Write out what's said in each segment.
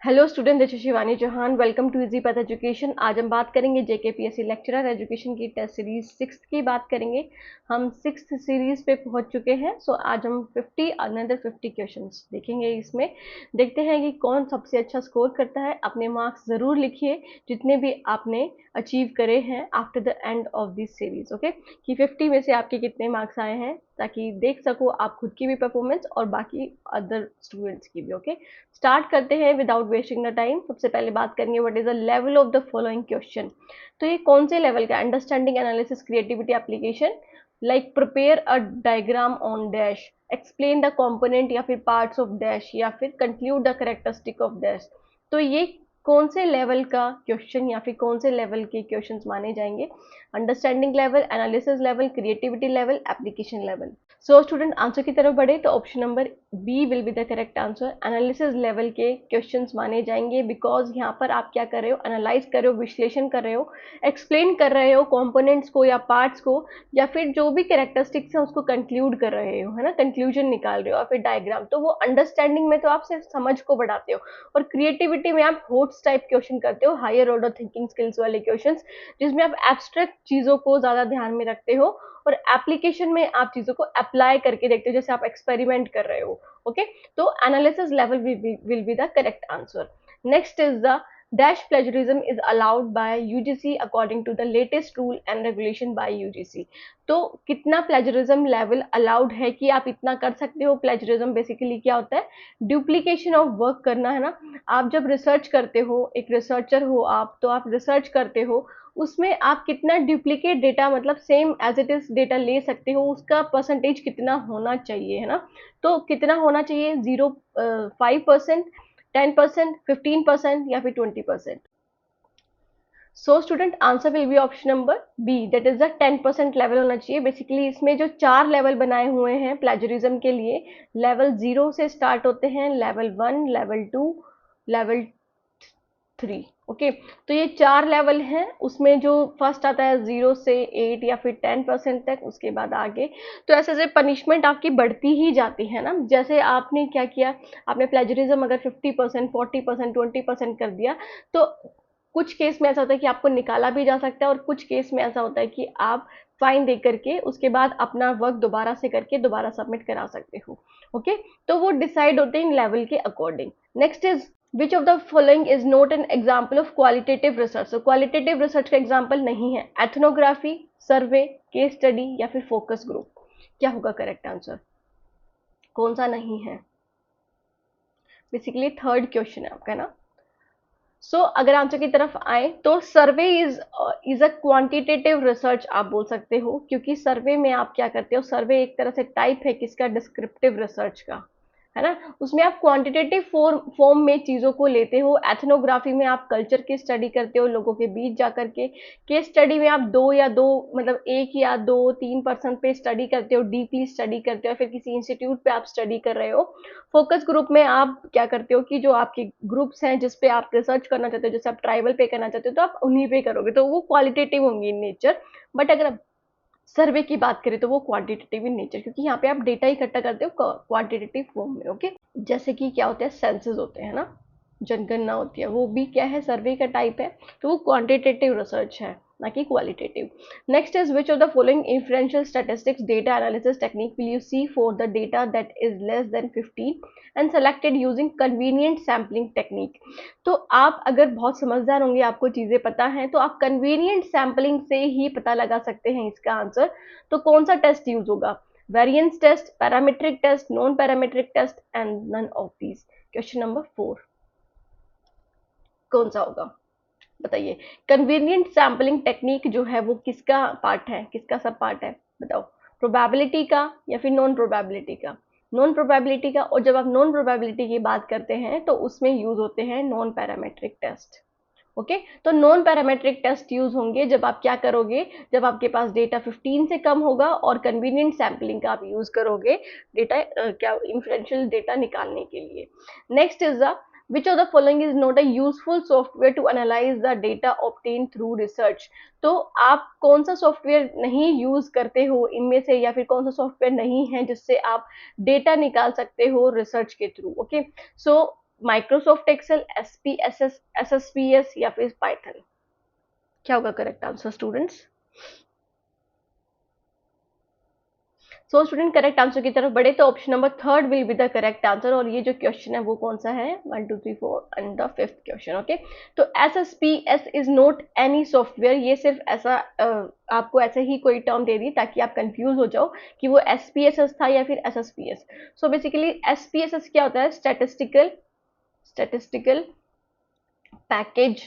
Hello student, this is Shivani Chauhan. Welcome to easy path education. आज हम बात करेंगे जेकेपीएससी लेक्चरर एजुकेशन की टेस्ट सीरीज 6 की बात करेंगे। हम 6th सीरीज पे पहुंच चुके हैं। सो आज हम 50 क्वेश्चंस देखेंगे। इसमें देखते हैं कि कौन सबसे अच्छा स्कोर करता है। अपने मार्क्स ज़रूर लिखिए जितने भी आपने अचीव करे हैं after the end of this series. Okay, कि 50 में से आपके कितने मार्क्स आए हैं, ताकि देख सको आप खुद की भी परफॉर्मेंस और बाकी अदर स्टूडेंट्स की भी। ओके, स्टार्ट करते हैं विदाउट वेस्टिंग द टाइम। सबसे पहले बात करेंगे what is the level of the following question. तो ये कौन से लेवल का? Understanding, analysis, creativity, application. Like prepare a diagram on dash, explain the component या फिर पार्ट्स ऑफ डैश, या फिर conclude the characteristic of dash. तो ये कौन से लेवल का क्वेश्चन या फिर कौन से लेवल के क्वेश्चंस माने जाएंगे? Understanding level, analysis level, creativity level, application level. So student answer की तरफ बढ़े तो option number B will be the correct answer. Analysis level के क्वेश्चंस माने जाएंगे बिकॉज यहाँ पर आप क्या कर रहे हो? एनालाइज कर रहे हो, विश्लेषण कर रहे हो, एक्सप्लेन कर रहे हो कंपोनेंट्स को या पार्ट्स को, या फिर जो भी कैरेक्टरिस्टिक्स हैं उसको कंक्लूड कर रहे हो, है ना, कंक्लूजन निकाल रहे हो, और फिर डायग्राम। तो वो अंडरस्टैंडिंग में तो आप सिर्फ समझ को बढ़ाते हो, और क्रिएटिविटी में आप होट्स टाइप क्वेश्चन करते हो, हायर ऑर्डर थिंकिंग स्किल्स वाले क्वेश्चन, जिसमें आप एब्स्ट्रैक्ट चीजों को ज्यादा ध्यान में रखते हो, और एप्लीकेशन में आप चीजों को अप्लाई करके देखते हो, जैसे आप एक्सपेरिमेंट कर रहे हो। ओके, तो analysis level will be the correct answer. Next is the dash plagiarism is allowed by UGC according to the latest rule and regulation by UGC। तो कितना प्लेजरिज्म लेवल अलाउड है कि आप इतना कर सकते हो? प्लेजरिज्म बेसिकली क्या होता है? ड्यूप्लीकेशन ऑफ वर्क करना, है ना। आप जब रिसर्च करते हो, एक रिसर्चर हो आप, तो आप रिसर्च करते हो, उसमें आप कितना डुप्लीकेट डेटा, मतलब same as it is data ले सकते हो, उसका परसेंटेज कितना होना चाहिए, है ना। तो कितना होना चाहिए? 0.5%, 10%, 15% या फिर 20%? So student answer will be option number B, that is the 10% level होना चाहिए। बेसिकली इसमें जो 4 लेवल बनाए हुए हैं प्लेजरिज्म के लिए, लेवल 0 से स्टार्ट होते हैं, लेवल 1, लेवल 2, लेवल 3। ओके, तो ये 4 लेवल हैं। उसमें जो फर्स्ट आता है 0 से 8 या फिर 10% तक, उसके बाद आगे। तो ऐसे ऐसे पनिशमेंट आपकी बढ़ती ही जाती है ना। जैसे आपने क्या किया, आपने प्लेजरिज्म अगर 50%, 40%, 20% कर दिया, तो कुछ केस में ऐसा होता है कि आपको निकाला भी जा सकता है, और कुछ केस में ऐसा होता है कि आप फाइन दे करके उसके बाद अपना वर्क दोबारा से करके दोबारा सबमिट करा सकते हो। ओके, तो वो डिसाइड होते हैं इन लेवल के according. Next is which of the following is not an example of qualitative research. तो क्वालिटेटिव रिसर्च का एग्जाम्पल नहीं है एथनोग्राफी, सर्वे, केस स्टडी या फिर फोकस ग्रुप। क्या होगा करेक्ट आंसर? कौन सा नहीं है? बेसिकली थर्ड क्वेश्चन है आपका ना। सो अगर आंसर की तरफ आए तो सर्वे इज अ क्वांटिटेटिव रिसर्च आप बोल सकते हो, क्योंकि सर्वे में आप क्या करते हो? सर्वे एक तरह से टाइप है किसका? डिस्क्रिप्टिव रिसर्च का, है ना। उसमें आप क्वांटिटेटिव फॉर्म में चीजों को लेते हो। एथनोग्राफी में आप कल्चर की स्टडी करते हो, लोगों के बीच जा करके। केस स्टडी में आप दो मतलब 1 या 2, 3% पे स्टडी करते हो, डीपली स्टडी करते हो, फिर किसी इंस्टीट्यूट पे आप स्टडी कर रहे हो। फोकस ग्रुप में आप क्या करते हो कि जो आपके ग्रुप्स हैं जिस पे आप रिसर्च करना चाहते हो, जैसे आप ट्राइबल पे करना चाहते हो, तो आप उन्हीं पे करोगे, तो वो क्वालिटेटिव होंगी इन नेचर। बट अगर आप सर्वे की बात करें तो वो क्वांटिटेटिव इन नेचर, क्योंकि यहाँ पे आप डेटा इकट्ठा करते हो क्वांटिटेटिव फॉर्म में। ओके, जैसे कि क्या होते हैं? सेंसस होते हैं ना, जनगणना होती है, वो भी क्या है? सर्वे का टाइप है। तो वो क्वांटिटेटिव रिसर्च है, ना कि qualitative. Next is which of the following influential statistics data analysis technique will you see for the data that is less than 15 and selected using convenient sampling technique. तो आप अगर बहुत समझदार होंगे, आपको चीजें पता हैं, तो आप कन्वीनियंट सैम्पलिंग से ही पता लगा सकते हैं इसका आंसर। तो कौन सा टेस्ट यूज होगा? Variance test, parametric test, non parametric test, and none of these. Question number 4 कौन सा होगा? बताइए। कन्वीनियंट सैम्पलिंग टेक्निक जो है वो किसका पार्ट है, किसका सब पार्ट है? बताओ। प्रोबेबिलिटी का या फिर नॉन प्रोबेबिलिटी का? नॉन प्रोबेबिलिटी का। और जब आप नॉन प्रोबेबिलिटी की बात करते हैं तो उसमें यूज होते हैं नॉन पैरामेट्रिक टेस्ट। ओके, तो नॉन पैरामेट्रिक टेस्ट यूज होंगे जब आप क्या करोगे? जब आपके पास डेटा 15 से कम होगा और कन्वीनियंट सैम्पलिंग का आप यूज करोगे डेटा, क्या, इंफ्लुएंशियल डेटा निकालने के लिए। Next is the which of the following is not a useful software to analyze the data obtained through research। तो आप कौन सा सॉफ्टवेयर नहीं यूज करते हो इनमें से, या फिर कौन सा सॉफ्टवेयर नहीं है जिससे आप डेटा निकाल सकते हो रिसर्च के थ्रू? Okay, so Microsoft Excel, SPSS, SSPS या फिर पाइथन? क्या होगा correct answer students? So student correct answer की तरफ बढ़े तो option number third will be the correct answer. और ये जो क्वेश्चन है वो कौन सा है? 1 2 3 4 and the fifth question. Okay, तो SSPS is not any software. ये सिर्फ ऐसा आपको ऐसे ही कोई टर्म दे दी ताकि आप कंफ्यूज हो जाओ कि वो SPSS था या फिर SSPS। सो बेसिकली SPSS क्या होता है? Statistical package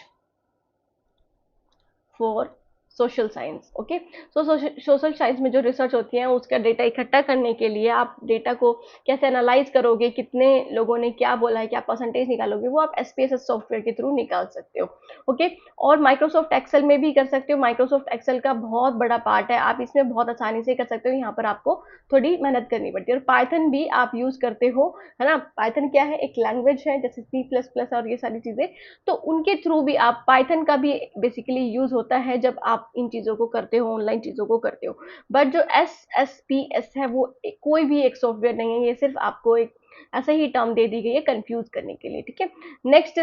for social science. Okay, so social science में जो रिसर्च होती है उसका डेटा इकट्ठा करने के लिए आप डेटा को कैसे एनालाइज करोगे, कितने लोगों ने क्या बोला है, क्या परसेंटेज निकालोगे, वो आप SPSS सॉफ्टवेयर के थ्रू निकाल सकते हो। ओके, और माइक्रोसॉफ्ट एक्सेल में भी कर सकते हो। माइक्रोसॉफ्ट एक्सेल का बहुत बड़ा पार्ट है, आप इसमें बहुत आसानी से कर सकते हो। यहाँ पर आपको थोड़ी मेहनत करनी पड़ती है। और पाइथन भी आप यूज करते हो, है ना। पाइथन क्या है? एक लैंग्वेज है जैसे C++ और ये सारी चीजें, तो उनके थ्रू भी आप पाइथन का भी बेसिकली यूज होता है जब आप इन चीजों को करते हो, ऑनलाइन चीजों को करते हो। बट जो SSPS है वो कोई भी एक सॉफ्टवेयर नहीं है, ये सिर्फ आपको एक ऐसा ही टर्म दे दी गई है कंफ्यूज करने के लिए। ठीक है, next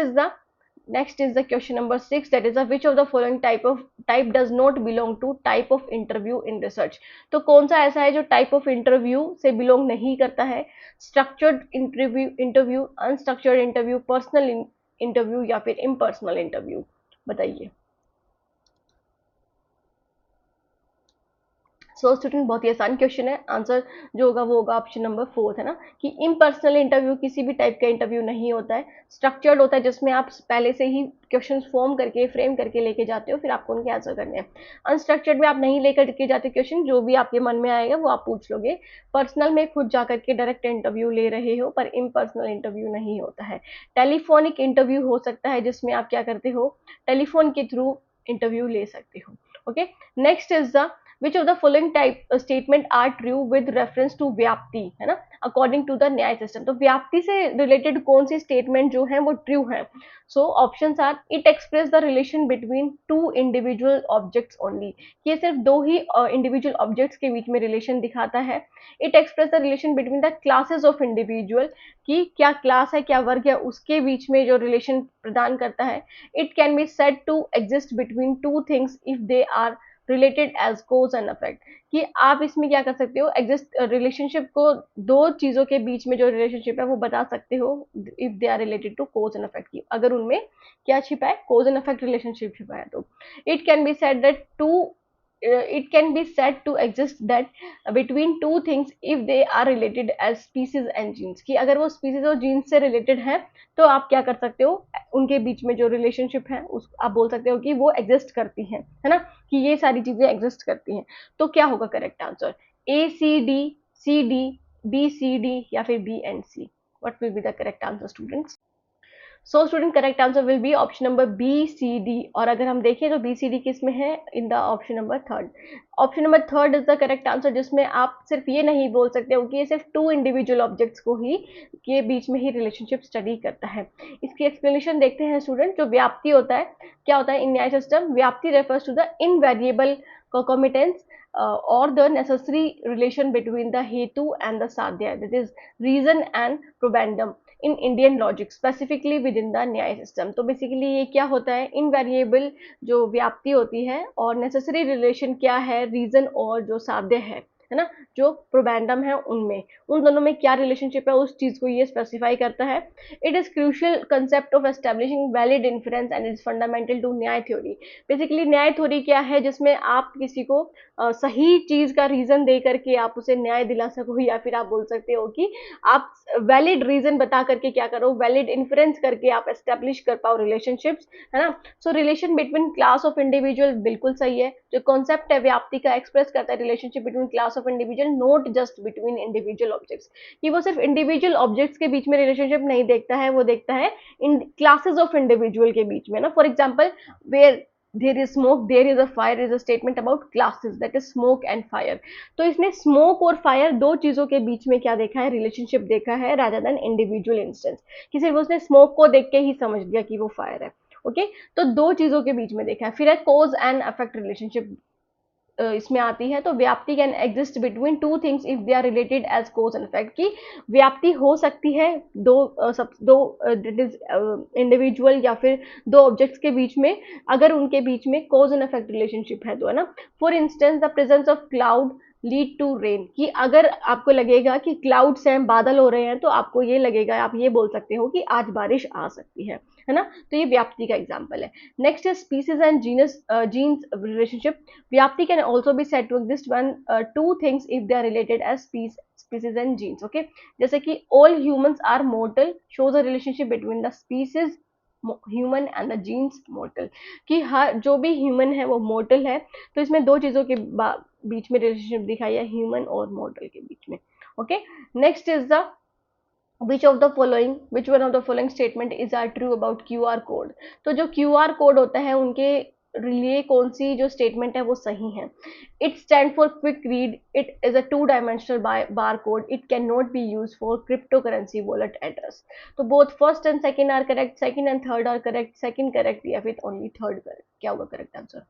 is the question number 6, that is which of the following type does not belong to type of interview in research. तो कौन सा ऐसा है जो टाइप ऑफ इंटरव्यू से बिलोंग नहीं करता है? Structured interview, unstructured interview, personal interview या फिर इम्पर्सनल इंटरव्यू? बताइए। सो स्टूडेंट बहुत ही आसान क्वेश्चन है, आंसर जो होगा वो होगा ऑप्शन नंबर फोर्थ, है ना, कि इम्पर्सनल इंटरव्यू किसी भी टाइप का इंटरव्यू नहीं होता है। स्ट्रक्चर्ड होता है जिसमें आप पहले से ही क्वेश्चन फॉर्म करके फ्रेम करके लेके जाते हो, फिर आपको उनके आंसर करने हैं। अनस्ट्रक्चर्ड में आप नहीं लेकर के जाते क्वेश्चन, जो भी आपके मन में आएगा वो आप पूछ लोगे। पर्सनल में खुद जाकर के डायरेक्ट इंटरव्यू ले रहे हो, पर इम्पर्सनल इंटरव्यू नहीं होता है। टेलीफोनिक इंटरव्यू हो सकता है जिसमें आप क्या करते हो? टेलीफोन के थ्रू इंटरव्यू ले सकते हो। Okay, next is the which of the following type statement are true with reference to vyapti, है ना, according to the Nyaya system. तो व्याप्ति से रिलेटेड कौन सी स्टेटमेंट जो है वो ट्रू है? So options are, it express the relation between two individual objects only. ये सिर्फ दो ही इंडिविजुअल ऑब्जेक्ट्स के बीच में रिलेशन दिखाता है। It express the relation between the classes of individual, कि क्या क्लास है, क्या वर्ग है, उसके बीच में जो रिलेशन प्रदान करता है। It can be said to exist between two things if they are related as cause and affect, कि आप इसमें क्या कर सकते हो? एग्जिस्ट रिलेशनशिप को, दो चीजों के बीच में जो रिलेशनशिप है वो बता सकते हो if they are related to cause and affect की, अगर उनमें क्या छिपा है? कोज एंड अफेक्ट रिलेशनशिप छिपा है। तो it can be said that to it can be said to exist that between two things if they are related as species and genes, कि अगर वो species और genes से related है तो आप क्या कर सकते हो? उनके बीच में जो relationship है उस आप बोल सकते हो कि वो exist करती हैं, है ना, कि ये सारी चीजें exist करती हैं। तो क्या होगा correct answer? A C D, B C D या फिर B and C? What will be the correct answer students? So student correct answer will be option number BCD। और अगर हम देखें तो BCD किस में है? In the option number third. Option number third is the correct answer, जिसमें आप सिर्फ ये नहीं बोल सकते हो कि ये सिर्फ टू इंडिविजुअल ऑब्जेक्ट्स को ही के बीच में ही रिलेशनशिप स्टडी करता है। इसकी एक्सप्लेनेशन देखते हैं स्टूडेंट। जो व्याप्ति होता है, क्या होता है इन Nyaya system? Vyapti refers to the invariable concomitance or the necessary relation between the hetu and the sadhya, that is reason and probandum in Indian logic specifically with in the Nyaya system. तो बेसिकली ये क्या होता है? इनवेरिएबल जो व्याप्ति होती है, और नेसेसरी रिलेशन क्या है? रीजन और जो साध्य है ना, जो प्रोबैंडम है, उनमें, उन दोनों में क्या रिलेशनशिप है, उस चीज को ये स्पेसिफाई करता है। It is crucial concept of establishing valid inference and is fundamental to Nyaya theory. Basically Nyaya theory क्या है? जिसमें आप किसी को सही चीज का रीजन दे करके आप उसे न्याय दिला सको, या फिर आप बोल सकते हो कि आप वैलिड रीजन बता करके क्या करो? वैलिड इन्फ्रेंस करके आप एस्टेब्लिश कर पाओ रिलेशनशिप्स, है ना। सो relation between class of individual बिल्कुल सही है। जो कॉन्सेप्ट है व्याप्ति का, एक्सप्रेस करता है relationship between class of individual, not just between individual objects, कि वो सिर्फ इंडिविजुअल ऑब्जेक्ट्स के बीच में रिलेशनशिप नहीं देखता है, वो देखता है इन क्लासेस ऑफ इंडिविजुअल के बीच में ना। For example, where there is smoke there is a fire is a statement about classes, that is smoke and fire। तो इसने स्मोक और फायर दो चीजों के बीच में क्या देखा है? रिलेशनशिप देखा है, रादर देन इंडिविजुअल इंस्टेंस, कि सिर्फ उसने स्मोक को देख के ही समझ लिया कि वो फायर है। ओके, तो दो चीजों के बीच में देखा है। फिर है कोज एंड अफेक्ट रिलेशनशिप। इसमें आती है, तो vyapti can exist between two things if they are related as cause and effect, की व्याप्ति हो सकती है दो इट इज इंडिविजुअल या फिर दो ऑब्जेक्ट्स के बीच में, अगर उनके बीच में कोज एंड इफेक्ट रिलेशनशिप है तो, है ना। For instance the presence of cloud lead to rain, कि अगर आपको लगेगा कि क्लाउड्स हैं, बादल हो रहे हैं, तो आपको ये लगेगा, आप ये बोल सकते हो कि आज बारिश आ सकती है ना। तो ये व्याप्ति का एग्जाम्पल है। नेक्स्ट है species and genus genes relationship. व्याप्ति can also be said to exist one two things if they are related as species and genes, okay, जैसे कि all humans are mortal shows a relationship between the species human and the genus mortal, कि हर जो भी human है वो मॉर्टल है, तो इसमें दो चीजों के बीच में रिलेशनशिप दिखाई है, ह्यूमन और मॉर्टल के बीच में। Okay, next is the which one of the following statement is are true about QR code. तो जो QR कोड होता है उनके लिए कौन सी जो स्टेटमेंट है वो सही है। It stand for quick read, it is a two dimensional barcode, it can not be use for cryptocurrency wallet address. तो both first and second are correct, second and third are correct, second correct या फिर only third correct, क्या होगा correct answer.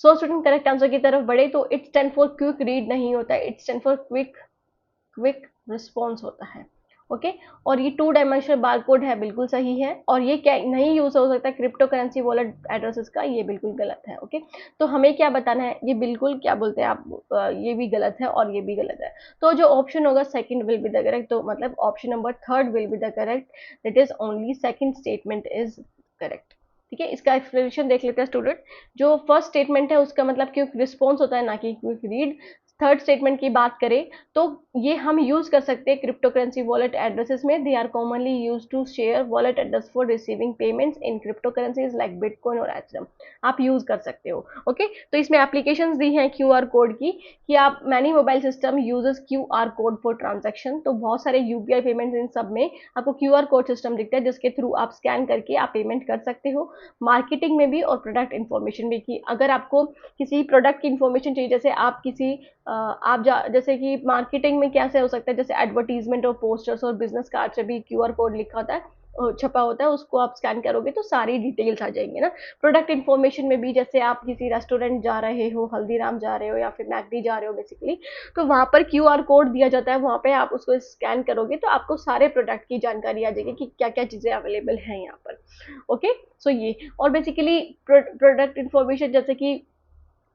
So student correct answer की तरफ बढ़े तो it stand for quick read नहीं होता है, it stand for quick response होता है। ओके, और ये टू डायमेंशनल बारकोड है, बिल्कुल सही है, और ये क्या नहीं यूज हो सकता क्रिप्टो करेंसी वॉलेट एड्रेसेस का, ये बिल्कुल गलत है। ओके, तो हमें क्या बताना है, ये बिल्कुल क्या बोलते हैं आप, ये भी गलत है और ये भी गलत है, तो जो ऑप्शन होगा second will be the correct, तो मतलब option number third will be the correct, that is only second statement is correct. ठीक है, इसका एक्सप्लेनेशन देख लेते हैं स्टूडेंट। जो फर्स्ट स्टेटमेंट है उसका मतलब क्विक रिस्पॉन्स होता है, ना कि क्विक रीड। थर्ड स्टेटमेंट की बात करें तो ये हम यूज कर सकते हैं क्रिप्टो करेंसी वॉलेट एड्रेसेस में, they are commonly use to share wallet address for receiving payments in crypto currencies like bitcoin और एथेरियम, आप यूज कर सकते हो। ओके, तो इसमें एप्लीकेशंस दी हैं क्यूआर कोड की, कि आप many mobile system uses QR code for transaction, तो बहुत सारे यूपीआई पेमेंट्स इन सब में आपको क्यूआर कोड सिस्टम दिखता है जिसके थ्रू आप स्कैन करके आप पेमेंट कर सकते हो। मार्केटिंग में भी और प्रोडक्ट इन्फॉर्मेशन भी, की अगर आपको किसी प्रोडक्ट की इन्फॉर्मेशन चाहिए, जैसे आप किसी जैसे कि मार्केटिंग में कैसे हो सकता है, जैसे एडवर्टीजमेंट और पोस्टर्स और बिजनेस कार्ड से भी क्यूआर कोड लिखा होता है, छपा होता है, उसको आप स्कैन करोगे तो सारी डिटेल्स आ जाएंगे ना। प्रोडक्ट इन्फॉर्मेशन में भी, जैसे आप किसी रेस्टोरेंट जा रहे हो, हल्दीराम जा रहे हो या फिर मैकडी जा रहे हो बेसिकली, तो वहां पर क्यूआर कोड दिया जाता है, वहां पे आप उसको स्कैन करोगे तो आपको सारे प्रोडक्ट की जानकारी आ जाएगी कि क्या क्या चीजें अवेलेबल हैं यहाँ पर। ओके, सो ये, और बेसिकली प्रोडक्ट इन्फॉर्मेशन, जैसे कि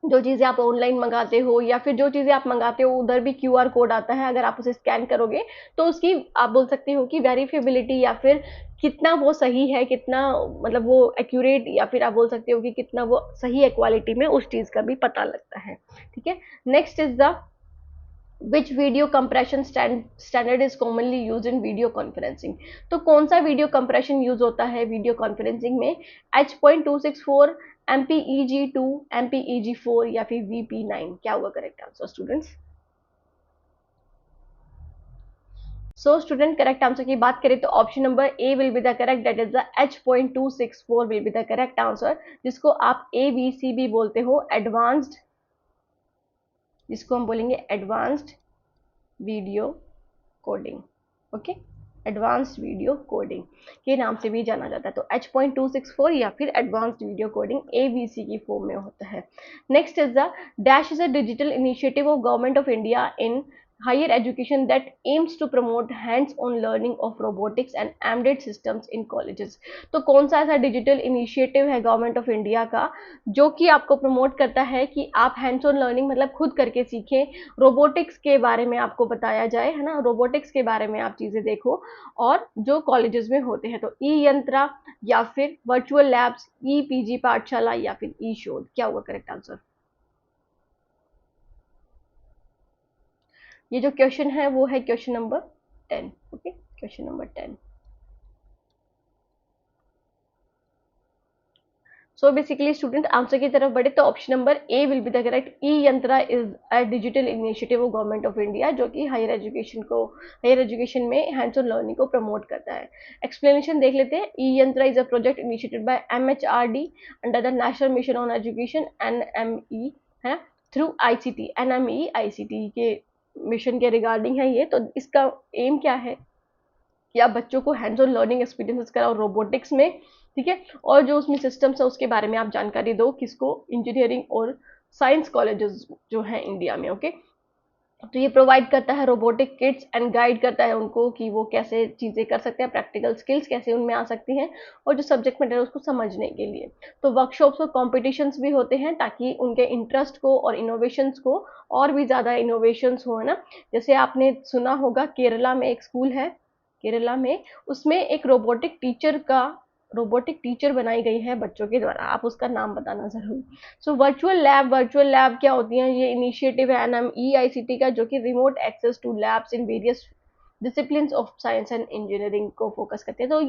जो चीज़ें आप ऑनलाइन मंगाते हो या फिर जो चीज़ें आप मंगाते हो उधर भी क्यूआर कोड आता है, अगर आप उसे स्कैन करोगे तो उसकी आप बोल सकते हो कि वेरिफिएबिलिटी या फिर कितना वो सही है, कितना मतलब वो एक्यूरेट, या फिर आप बोल सकते हो कि कितना वो सही है क्वालिटी में, उस चीज़ का भी पता लगता है। ठीक है, next is the which video compression standard is commonly use in video conferencing. तो कौन सा वीडियो कंप्रेशन यूज होता है वीडियो कॉन्फ्रेंसिंग में, H.264, MPEG 2, MPEG 4 या फिर VP9, क्या होगा correct answer students. So student correct answer की बात करें तो option number A will be the correct, that is the H.264 will be the correct answer, जिसको आप ABC भी बोलते हो, एडवांस्ड, जिसको हम बोलेंगे advanced video coding. Okay, advanced video coding के नाम से भी जाना जाता है, तो H.264 या फिर एडवांस्ड वीडियो कोडिंग ABC की फॉर्म में होता है। Next is the dash is a digital initiative of government of India in higher education that aims to promote hands-on learning of robotics and embedded systems in colleges। तो कौन सा ऐसा digital initiative है government of India का जो कि आपको promote करता है कि आप हैंड्स ऑन लर्निंग मतलब खुद करके सीखें, रोबोटिक्स के बारे में आपको बताया जाए, है ना, रोबोटिक्स के बारे में आप चीजें देखो, और जो कॉलेजेस में होते हैं, तो ई यंत्रा या फिर वर्चुअल लैब्स, ई पीजी पाठशाला या फिर ई शोध, क्या होगा करेक्ट आंसर। ये जो क्वेश्चन है वो है question number 10। Okay, question number 10। So basically student answer की तरफ बढ़े तो option number A will be the correct, E Yantra is a digital initiative of government of India, जो कि हायर एजुकेशन में हैंड्स ऑन लर्निंग को प्रमोट करता है। एक्सप्लेनेशन देख लेते हैं। E Yantra is a project initiated by MHRD under the national mission on education NME, है, थ्रू ICT, NME ICT के मिशन के रिगार्डिंग है ये, तो इसका एम क्या है, कि आप बच्चों को हैंड्स ऑन लर्निंग एक्सपीरियंसेस कराओ रोबोटिक्स में, ठीक है, और जो उसमें सिस्टम्स है उसके बारे में आप जानकारी दो किसको, इंजीनियरिंग और साइंस कॉलेजेस जो हैं इंडिया में। ओके, तो ये प्रोवाइड करता है रोबोटिक किट्स एंड गाइड करता है उनको कि वो कैसे चीज़ें कर सकते हैं, प्रैक्टिकल स्किल्स कैसे उनमें आ सकती हैं, और जो सब्जेक्ट मैटर है उसको समझने के लिए। तो वर्कशॉप्स और कॉम्पिटिशन्स भी होते हैं ताकि उनके इंटरेस्ट को और इनोवेशंस को और भी ज़्यादा इनोवेशंस हो, है ना। जैसे आपने सुना होगा केरला में एक स्कूल है, केरला में, उसमें एक रोबोटिक टीचर बनाई गई है बच्चों के द्वारा, आप उसका नाम बताना ज़रूर। सो वर्चुअल लैब क्या होती हैं, ये इनिशिएटिव है NMEICT का, जो कि remote access to labs in various disciplines of science and engineering को फोकस करते हैं। तो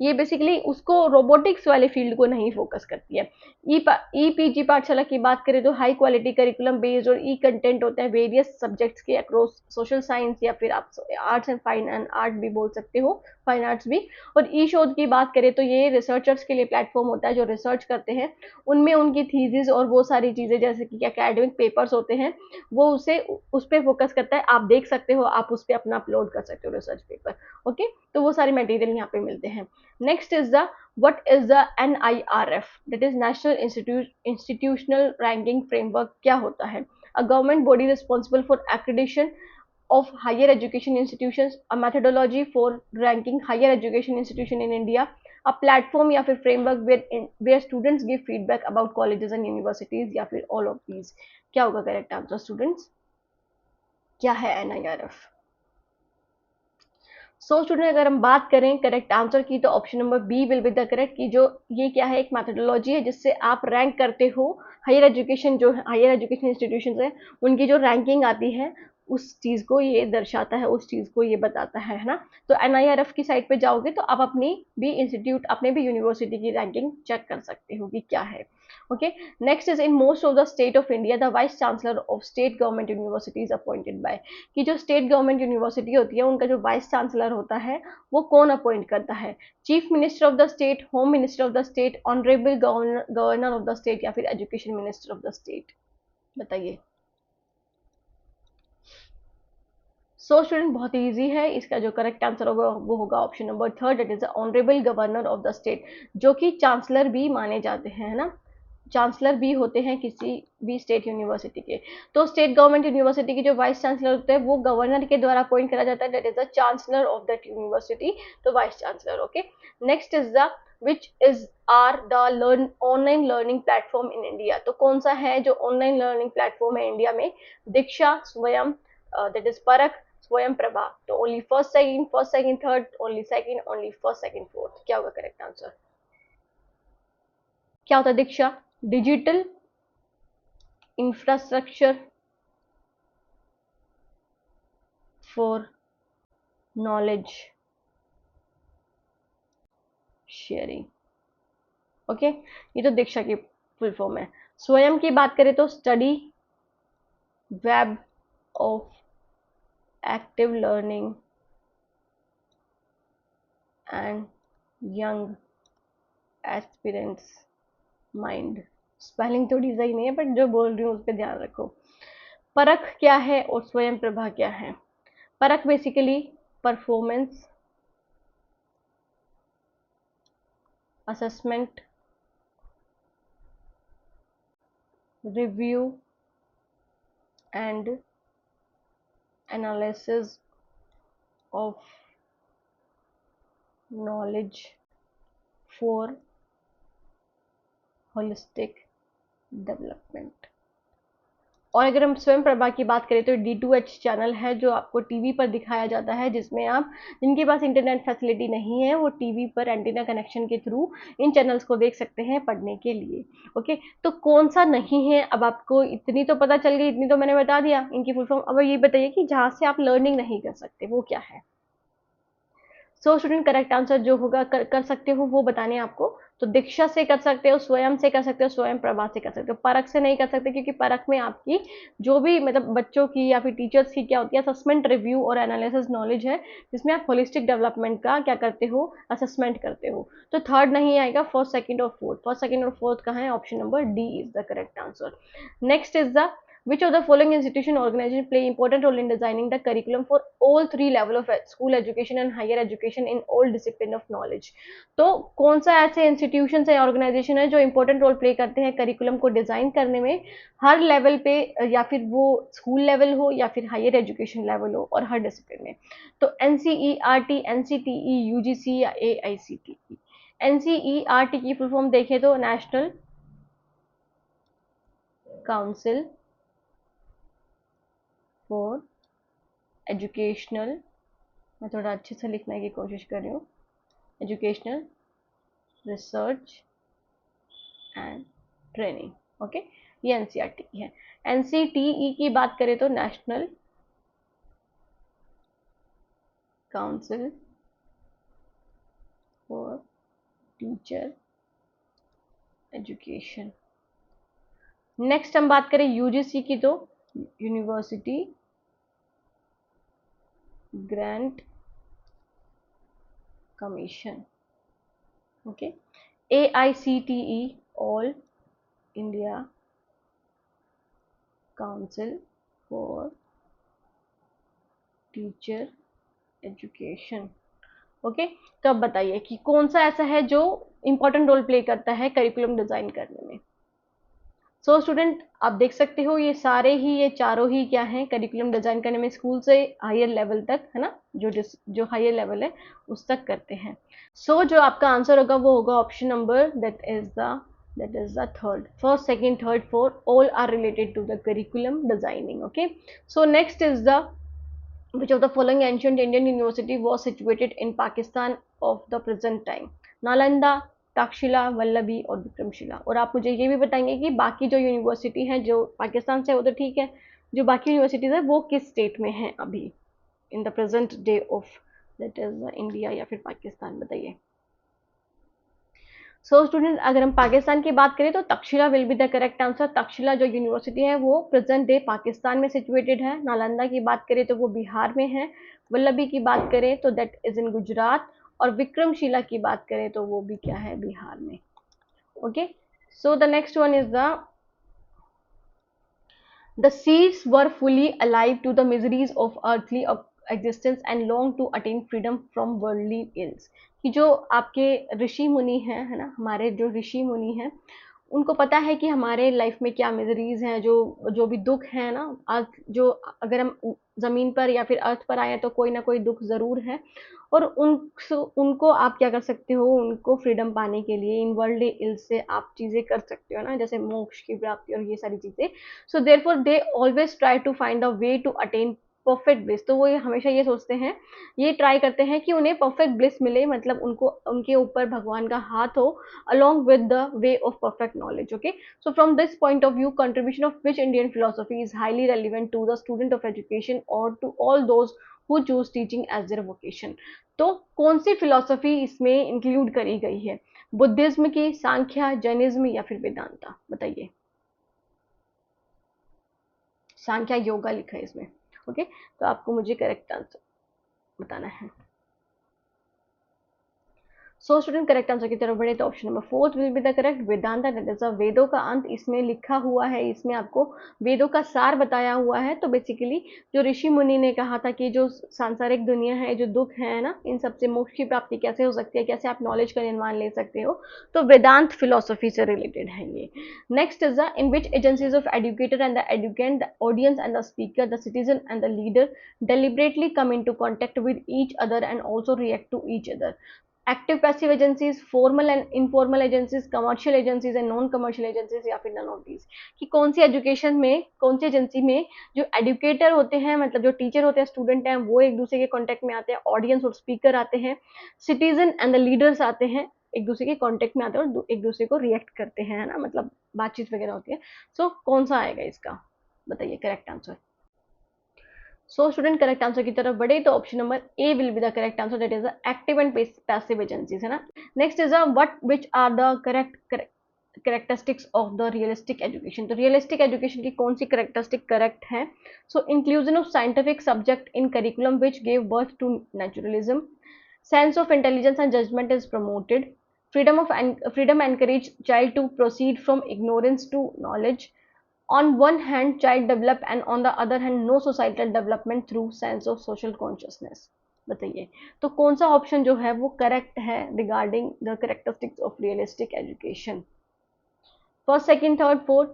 ये बेसिकली उसको रोबोटिक्स वाले फील्ड को नहीं फोकस करती है। EPG पाठशाला की बात करें तो हाई क्वालिटी करिकुलम बेस्ड और ई कंटेंट होते हैं वेरियस सब्जेक्ट्स के अक्रॉस सोशल साइंस, या फिर आप arts and fine and art भी बोल सकते हो, फाइन आर्ट्स भी। और ई शोध की बात करें तो ये रिसर्चर्स के लिए प्लेटफॉर्म होता है जो रिसर्च करते हैं, उनमें उनकी थीसिस और वो सारी चीज़ें जैसे कि एकेडमिक पेपर्स होते हैं, वो उसे उस पर फोकस करता है। आप देख सकते हो, आप उस पर अपना अपलोड कर सकते हो रिसर्च पेपर। ओके, तो वो सारे मटेरियल यहाँ पे मिलते हैं। Next is the what is the NIRF, that is national institutional ranking framework. क्या होता है? A government body responsible for accreditation of higher education institutions, a methodology for ranking higher education institution in India, a platform या फिर framework where students give feedback about colleges and universities, या फिर all of these। क्या होगा correct answer students? क्या है NIRF? सो student, अगर हम बात करें करेक्ट आंसर की तो option number B will be the correct, कि जो ये क्या है, एक मैथोडोलॉजी है जिससे आप रैंक करते हो हायर एजुकेशन, जो हायर एजुकेशन इंस्टीट्यूशन है उनकी जो रैंकिंग आती है, उस चीज़ को ये दर्शाता है, उस चीज़ को ये बताता है ना। तो NIRF की साइट पे जाओगे तो आप अपनी भी इंस्टीट्यूट, अपने भी यूनिवर्सिटी की रैंकिंग चेक कर सकते हो कि क्या है। Okay, next is in most of the state of India the vice chancellor of state government university is appointed by, कि जो स्टेट गवर्नमेंट यूनिवर्सिटी होती है उनका जो वाइस चांसलर होता है वो कौन अपॉइंट करता है? Chief minister of the state, home minister of the state, honourable governor of the state, या फिर education minister of the state? बताइए। सो स्टूडेंट, बहुत इजी है, इसका जो करेक्ट आंसर होगा वो होगा option number third, that is the honourable governor of the state, जो कि चांसलर भी माने जाते हैं, है ना, चांसलर भी होते हैं किसी भी स्टेट यूनिवर्सिटी के। तो स्टेट गवर्नमेंट यूनिवर्सिटी के जो वाइस चांसलर होते हैं वो गवर्नर के द्वारा अपॉइंट करा जाता है, that is the chancellor of that university, तो vice chancellor. Okay, next is the which is are the online learning platform in India, तो कौन सा है जो ऑनलाइन लर्निंग प्लेटफॉर्म है इंडिया में? Diksha, Swayam, that is Parakh, Swayam Prabha. तो only first second third, only second, only first second fourth, क्या होगा करेक्ट आंसर? क्या होता है Diksha? Digital infrastructure for knowledge sharing. Okay, ये तो दीक्षा की फुल फॉर्म है। स्वयं की बात करें तो study web of active learning and young aspirants mind. Spelling थोड़ी सही नहीं है बट जो बोल रही हूँ उस पर ध्यान रखो। परख क्या है और स्वयं प्रभा क्या है? परख basically performance assessment review and analysis of knowledge for holistic development. और अगर हम स्वयं प्रभा की बात करें तो D2H चैनल है जो आपको टीवी पर दिखाया जाता है, जिसमें आप, जिनके पास इंटरनेट फैसिलिटी नहीं है वो टीवी पर एंटीना कनेक्शन के थ्रू इन चैनल्स को देख सकते हैं पढ़ने के लिए। ओके, तो कौन सा नहीं है? अब आपको इतनी तो पता चल गई, इतनी तो मैंने बता दिया इनकी फुल फॉर्म। अब ये बताइए कि जहाँ से आप लर्निंग नहीं कर सकते वो क्या है? सो स्टूडेंट, करेक्ट आंसर जो होगा कर सकते हो वो बताने आपको। तो दीक्षा से कर सकते हो, स्वयं से कर सकते हो, स्वयं प्रभा से कर सकते हो, परख से नहीं कर सकते क्योंकि परख में आपकी जो भी मतलब बच्चों की या फिर टीचर्स की क्या होती है, असेसमेंट रिव्यू और एनालिसिस नॉलेज है, जिसमें आप होलिस्टिक डेवलपमेंट का क्या करते हो, असेसमेंट करते हो। तो थर्ड नहीं आएगा, फर्स्ट सेकंड और फोर्थ का है, option number D is the correct answer. Next is the Which of the following institution organization play important role in designing the curriculum for all three level of school education and higher education in all discipline of knowledge? तो कौन सा ऐसे institution या organisation है जो important role play करते हैं curriculum को डिजाइन करने में हर लेवल पे, या फिर वो स्कूल लेवल हो या फिर हायर एजुकेशन लेवल हो और हर डिसिप्लिन में? तो NCERT, NCTE, UGC या AICTE? NCERT की फुल फॉर्म देखें तो नेशनल काउंसिल फॉर एजुकेशनल, मैं थोड़ा अच्छे से लिखने की कोशिश कर रही हूँ, educational research and training. Okay, ये NCERT की है। NCTE की बात करें तो national council for teacher education. Next हम बात करें UGC की तो university grant commission. Okay, AICTE all India council for teacher education. Okay, तो अब बताइए कि कौन सा ऐसा है जो इंपॉर्टेंट रोल प्ले करता है करिकुलम डिजाइन करने में? सो स्टूडेंट, आप देख सकते हो ये सारे ही, ये चारों ही क्या हैं, करिकुलम डिजाइन करने में स्कूल से हायर लेवल तक, है ना, जो हायर लेवल है उस तक करते हैं। सो जो आपका आंसर होगा वो होगा option number, that is the third. First, second, third, fourth, all are related to the curriculum designing. Okay, so next is the, which of the following ancient Indian university was situated in Pakistan of the present time? Nalanda, Takshashila, Vallabhi और विक्रमशिला। और आप मुझे ये भी बताएंगे कि बाकी जो यूनिवर्सिटी हैं जो पाकिस्तान से, वो तो ठीक है, जो बाकी यूनिवर्सिटीज है वो किस स्टेट में है अभी in the present day of, that is India या फिर पाकिस्तान, बताइए। सो स्टूडेंट, अगर हम पाकिस्तान की बात करें तो Takshashila will be the correct answer. Takshashila जो यूनिवर्सिटी है वो प्रेजेंट डे पाकिस्तान में सिचुएटेड है। नालंदा की बात करें तो वो बिहार में है। वल्लभी की बात करें तो दैट इज इन गुजरात। और विक्रमशिला की बात करें तो वो भी क्या है, बिहार में। Okay, so the next one is the seeds were fully alive to the miseries of earthly existence and long to attain freedom from worldly ills। कि जो आपके ऋषि मुनि हैं, है ना, हमारे जो ऋषि मुनि हैं, उनको पता है कि हमारे लाइफ में क्या मिजरीज हैं, जो भी दुख है ना, अर्थ जो, अगर हम जमीन पर या फिर अर्थ पर आए तो कोई ना कोई दुख जरूर है। और उनको आप क्या कर सकते हो, उनको फ्रीडम पाने के लिए इन वर्ल्ड इल से आप चीजें कर सकते हो ना, जैसे मोक्ष की प्राप्ति और ये सारी चीजें। So therefore they always try to find the way to attain perfect bliss. तो वो हमेशा ये सोचते हैं, ये ट्राई करते हैं कि उन्हें परफेक्ट ब्लिस मिले, मतलब उनको, उनके ऊपर भगवान का हाथ हो, along with the way of perfect knowledge. Okay, so from this point of view, contribution of which Indian philosophy is highly relevant to the student of education or to all those who choose teaching as their vocation? तो कौन सी philosophy इसमें include करी गई है? Buddhism की, Sankhya, Jainism या फिर वेदांता? बताइए। सांख्या योगा लिखा है इसमें। ओके, तो आपको मुझे करेक्ट आंसर बताना है। सो स्टूडेंट, करेक्ट आंसर की तरफ बढ़े तो option number 4 will be the correct, Vedanta, that is वेदों का अंत इसमें लिखा हुआ है। इसमें आपको वेदों का सार बताया हुआ है। तो बेसिकली जो ऋषि मुनि ने कहा था कि जो सांसारिक दुनिया है, जो दुख है ना, इन सबसे मोक्ष की प्राप्ति कैसे हो सकती है, कैसे आप नॉलेज का निर्माण ले सकते हो, तो वेदांत फिलोसफी से रिलेटेड है ये। Next is the, in which agencies of educator and the educand, the audience and the speaker, the citizen and the leader deliberately come into contact with each other and also react to each other? Active passive agencies, formal and informal agencies, commercial agencies and non commercial agencies, या फिर none of these? कि कौन सी education में, कौन सी agency में जो educator होते हैं, मतलब जो टीचर होते हैं, स्टूडेंट हैं, वो एक दूसरे के कॉन्टेक्ट में आते हैं, ऑडियंस और स्पीकर आते हैं, सिटीजन एंड द लीडर्स आते हैं, एक दूसरे के कॉन्टेक्ट में आते हैं और एक दूसरे को रिएक्ट करते हैं, है ना, मतलब बातचीत वगैरह होती है। सो कौन सा आएगा इसका, बताइए correct answer. So student, correct answer की तरफ बढ़े तो option number A will be the correct answer, that is the active and passive agencies, है ना। Next is what which are the correct characteristics of the realistic education? तो realistic education की कौन सी characteristic correct है? So inclusion of scientific subject in curriculum which gave birth to naturalism, sense of intelligence and judgment is promoted, freedom encourage child to proceed from ignorance to knowledge, on one hand child develop and on the other hand no societal development through sense of social consciousness. बताइए तो कौन सा option जो है वो correct है regarding the characteristics of realistic education? First second third fourth,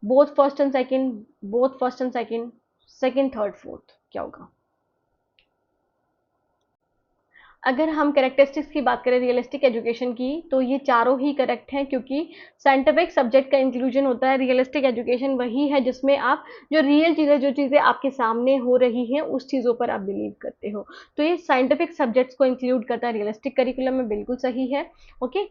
both first and second, both first and second, second third fourth, क्या होगा? अगर हम कैरेक्टरिस्टिक्स की बात करें रियलिस्टिक एजुकेशन की तो ये चारों ही करेक्ट हैं, क्योंकि साइंटिफिक सब्जेक्ट का इंक्लूजन होता है। रियलिस्टिक एजुकेशन वही है जिसमें आप जो रियल चीज़ें, जो चीज़ें आपके सामने हो रही हैं उस चीज़ों पर आप बिलीव करते हो। तो ये साइंटिफिक सब्जेक्ट्स को इंक्लूड करता है रियलिस्टिक करिकुलम में, बिल्कुल सही है। ओके,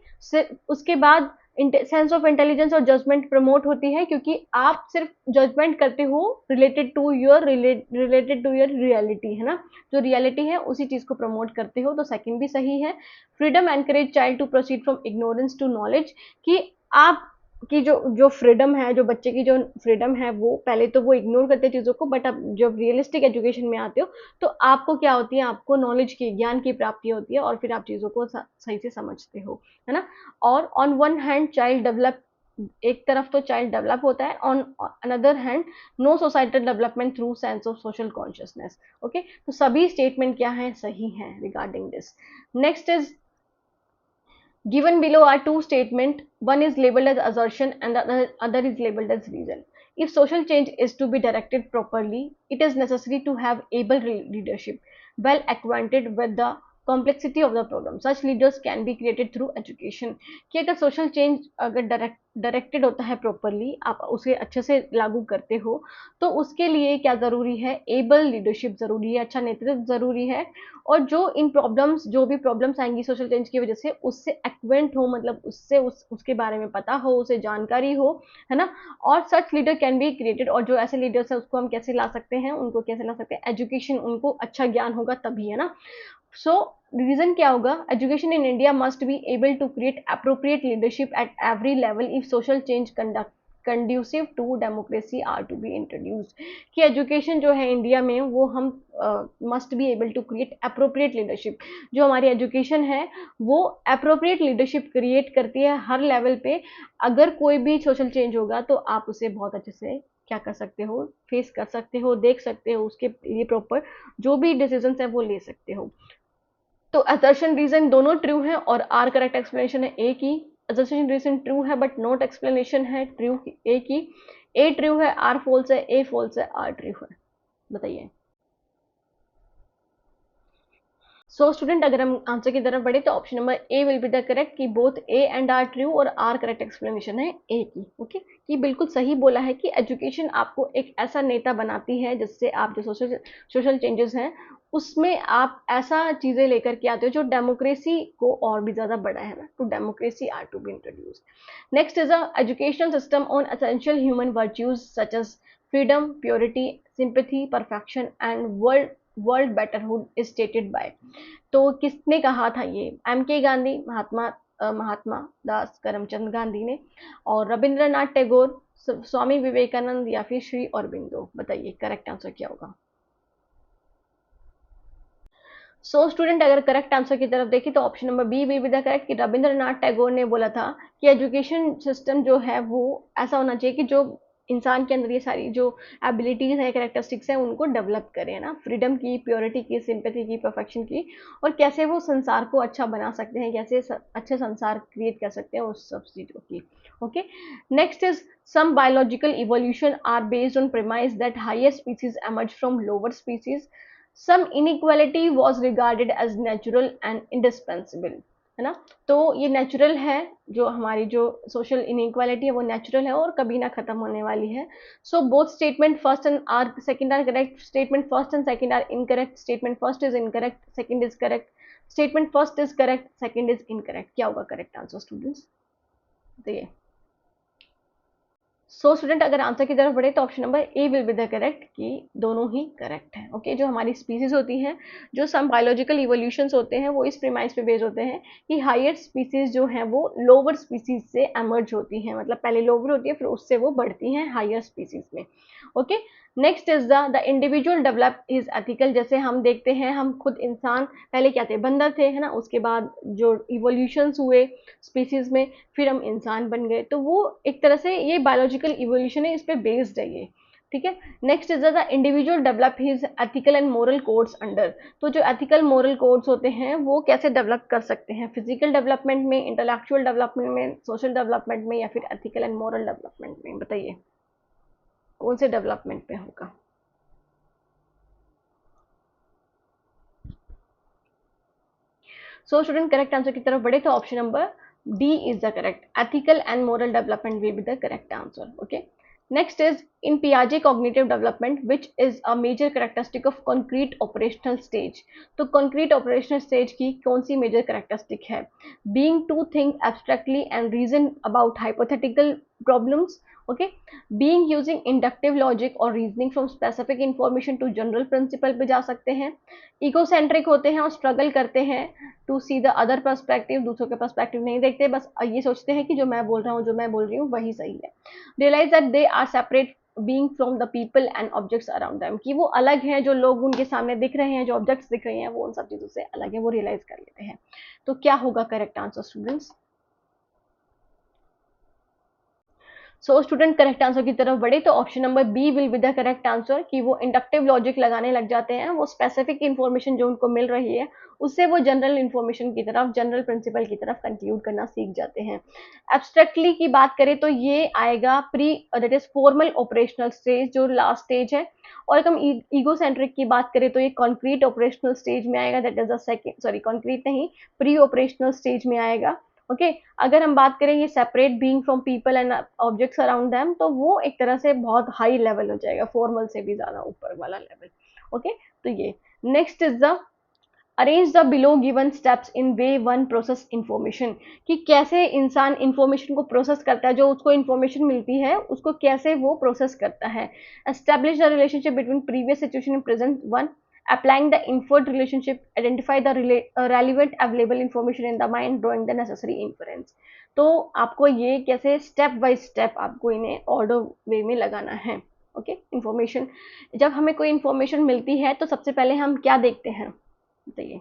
उसके बाद सेंस ऑफ इंटेलिजेंस और जजमेंट प्रमोट होती है, क्योंकि आप सिर्फ जजमेंट करते हो रिलेटेड टू योर रियलिटी, है ना, जो रियलिटी है उसी चीज को प्रमोट करते हो, तो सेकंड भी सही है। Freedom encourage child to proceed from ignorance to knowledge, कि आप की जो फ्रीडम है, जो बच्चे की जो फ्रीडम है, वो पहले तो वो इग्नोर करते चीज़ों को, बट अब जब रियलिस्टिक एजुकेशन में आते हो तो आपको क्या होती है, आपको नॉलेज की, ज्ञान की प्राप्ति होती है और फिर आप चीज़ों को सही से समझते हो, है ना। और on one hand child develop, एक तरफ तो चाइल्ड डेवलप होता है, on another hand no societal development through sense of social consciousness. Okay, तो सभी स्टेटमेंट क्या है, सही है regarding this. Next is given below are two statements. One is labeled as assertion and the other is labeled as reason. If social change is to be directed properly, it is necessary to have able leadership well acquainted with the complexity of the problem. Such leaders can be created through education. कि अगर social change अगर directed होता है properly, आप उसे अच्छे से लागू करते हो, तो उसके लिए क्या ज़रूरी है, एबल लीडरशिप ज़रूरी है, अच्छा नेतृत्व ज़रूरी है, और जो इन प्रॉब्लम्स, जो भी प्रॉब्लम्स आएंगी सोशल चेंज की वजह से, उससे एक्वेंट हो, मतलब उससे उसके बारे में पता हो, उसे जानकारी हो, है ना। और सच लीडर कैन बी क्रिएटेड, और जो ऐसे लीडर्स हैं उसको हम कैसे ला सकते हैं, उनको कैसे ला सकते हैं, एजुकेशन, उनको अच्छा ज्ञान होगा तभी, है ना। सो रीजन क्या होगा, education in India must be able to create appropriate leadership at every level if social change conducive to democracy are to be introduced. कि एजुकेशन जो है इंडिया में, वो हम must be able to create appropriate leadership. जो हमारी education है वो अप्रोप्रिएट लीडरशिप क्रिएट करती है हर लेवल पे। अगर कोई भी सोशल चेंज होगा तो आप उसे बहुत अच्छे से क्या कर सकते हो, फेस कर सकते हो, देख सकते हो, उसके लिए प्रॉपर जो भी डिसीजंस है वो ले सकते हो। तो असर्शन रीजन दोनों ट्रू है और आर करेक्ट एक्सप्लेनेशन है ए की। असर्शन रीजन ट्रू है बट नॉट एक्सप्लेनेशन है ट्रू ए की। ए ट्रू है, आर फॉल्स है, ए फॉल्स है, आर ट्रू है। बताइए। सो स्टूडेंट, अगर हम आंसर की तरफ बढ़े तो option number A will be the correct, कि both A and R true, और आर करेक्ट एक्सप्लेनेशन है ए की। ओके, कि बिल्कुल सही बोला है कि एजुकेशन आपको एक ऐसा नेता बनाती है जिससे आप जो सोशल चेंजेस हैं उसमें आप ऐसा चीज़ें लेकर के आते हो जो डेमोक्रेसी को और भी ज़्यादा बड़ा है ना, to democracy are to be introduce. Next is a educational system on essential human virtues such as freedom, purity, sympathy, perfection and world betterhood is stated by. तो किसने कहा था ये, एम के गांधी, महात्मा दास करमचंद गांधी ने, और रविंद्रनाथ टैगोर, स्वामी विवेकानंद, या फिर श्री अरबिंदो। बताइए करेक्ट आंसर क्या होगा। सो स्टूडेंट, अगर करेक्ट आंसर की तरफ देखिए तो option number B will be the correct, कि रविंद्रनाथ टैगोर ने बोला था कि एजुकेशन सिस्टम जो है वो ऐसा होना चाहिए कि जो इंसान के अंदर ये सारी जो एबिलिटीज है, कैरेक्टरिस्टिक्स हैं, उनको डेवलप करें ना, फ्रीडम की, प्योरिटी की, सिंपैथी की, परफेक्शन की, और कैसे वो संसार को अच्छा बना सकते हैं, कैसे अच्छे संसार क्रिएट कर सकते हैं उस सब चीज़ों की। Okay, next is some biological evolution are based on premise that higher species emerge from lower species. Some inequality was regarded as natural and indispensable, है ना। तो ये नेचुरल है, जो हमारी जो सोशल इनइक्वालिटी है वो नेचुरल है और कभी ना खत्म होने वाली है। So both statement first and are second are correct, statement first and second are incorrect, statement first is incorrect, second is correct, statement first is correct, second is incorrect. क्या होगा करेक्ट आंसर स्टूडेंट्स, बताइए। So student, अगर answer की तरफ बढ़े तो option number A will be the correct, कि दोनों ही करेक्ट है। ओके, जो हमारी स्पीसीज होती हैं, जो सम बायोलॉजिकल इवोल्यूशंस होते हैं, वो इस प्रीमाइस पे बेस्ड होते हैं कि हायर स्पीसीज जो हैं वो लोअर स्पीसीज से एमर्ज होती हैं, मतलब पहले लोअर होती है फिर उससे वो बढ़ती हैं हायर स्पीसीज में। Okay, next is the individual develop is ethical. जैसे हम देखते हैं, हम खुद इंसान पहले क्या थे, बंदर थे, है ना, उसके बाद जो इवोल्यूशंस हुए स्पीसीज में, फिर हम इंसान बन गए, तो वो एक तरह से ये बायोलॉजिकल इवोल्यूशन है, इस पे बेस्ड है ये, ठीक है। Next is the individual develop his ethical and moral codes under. तो जो एथिकल मोरल कोड्स होते हैं वो कैसे डेवलप कर सकते हैं, फिजिकल डेवलपमेंट में, इंटेलेक्चुअल डेवलपमेंट में, सोशल डेवलपमेंट में, या फिर एथिकल एंड मोरल डेवलपमेंट में, बताइए कौन से डेवलपमेंट में होगा। सो स्टूडेंट करेक्ट आंसर की तरफ बढ़े तो option number D is the correct, ethical and moral development will be the correct answer. Okay, next is in पियाजे cognitive development which is a major characteristic of concrete operational stage. तो concrete operational stage की कौन सी major characteristic है, being to think abstractly and reason about hypothetical problems, okay, being using inductive logic or reasoning from specific information to general principle पे जा सकते हैं, egocentric होते हैं और struggle करते हैं to see the other perspective, दूसरों के perspective नहीं देखते, बस ये सोचते हैं कि जो मैं बोल रहा हूँ, जो मैं बोल रही हूँ वही सही है, realize that they are separate being from the people and objects around them, कि वो अलग हैं, जो लोग उनके सामने दिख रहे हैं, जो objects दिख रहे हैं, वो उन सब चीज़ों से अलग है, वो realize कर लेते हैं। तो क्या होगा correct answer students? So student correct answer की तरफ बढ़े तो option number B will be the correct answer, कि वो इंडक्टिव लॉजिक लगाने लग जाते हैं, वो स्पेसिफिक इन्फॉर्मेशन जो उनको मिल रही है उससे वो जनरल इन्फॉर्मेशन की तरफ, जनरल प्रिंसिपल की तरफ कंक्लूड करना सीख जाते हैं। एब्स्ट्रैक्टली की बात करें तो ये आएगा pre, that is formal operational stage, जो लास्ट स्टेज है। और अगर हम ईगो सेंट्रिक की बात करें तो ये कॉन्क्रीट ऑपरेशनल स्टेज में आएगा, that is the second, sorry concrete नहीं, प्री ऑपरेशनल स्टेज में आएगा। ओके, अगर हम बात करें ये separate being from people and objects around them, तो वो एक तरह से बहुत हाई लेवल हो जाएगा, फॉर्मल से भी ज्यादा ऊपर वाला लेवल। ओके, तो ये next is the arrange the below given steps in way one process information, कि कैसे इंसान इंफॉर्मेशन को प्रोसेस करता है, जो उसको इंफॉर्मेशन मिलती है उसको कैसे वो प्रोसेस करता है। Establish the relationship between previous situation and present one, applying the inferred relationship, identify the relevant available information in the mind, drawing the necessary inference। तो आपको ये कैसे स्टेप बाय स्टेप आपको इन्हें ऑर्डर वे में लगाना है। ओके, इंफॉर्मेशन, जब हमें कोई इंफॉर्मेशन मिलती है तो सबसे पहले हम क्या देखते हैं, बताइए।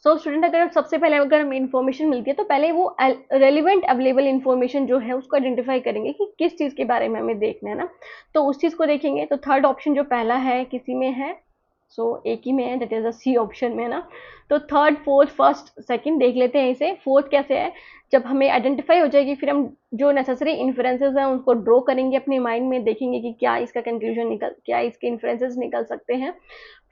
सो स्टूडेंट, अगर सबसे पहले अगर हमें इन्फॉर्मेशन मिलती है तो पहले वो रेलिवेंट अवेलेबल इन्फॉर्मेशन जो है उसको आइडेंटिफाई करेंगे कि किस चीज़ के बारे में हमें देखना है ना, तो उस चीज़ को देखेंगे। तो थर्ड ऑप्शन जो पहला है किसी में है, सो एक ही में है, that is a C option में है ना। तो थर्ड फोर्थ फर्स्ट सेकंड देख लेते हैं इसे। फोर्थ कैसे है, जब हमें आइडेंटिफाई हो जाएगी फिर हम जो नेसेसरी इन्फ्रेंसेस हैं उनको ड्रॉ करेंगे अपने माइंड में, देखेंगे कि क्या इसका कंक्लूजन निकल, क्या इसके इन्फ्रेंसेस निकल सकते हैं।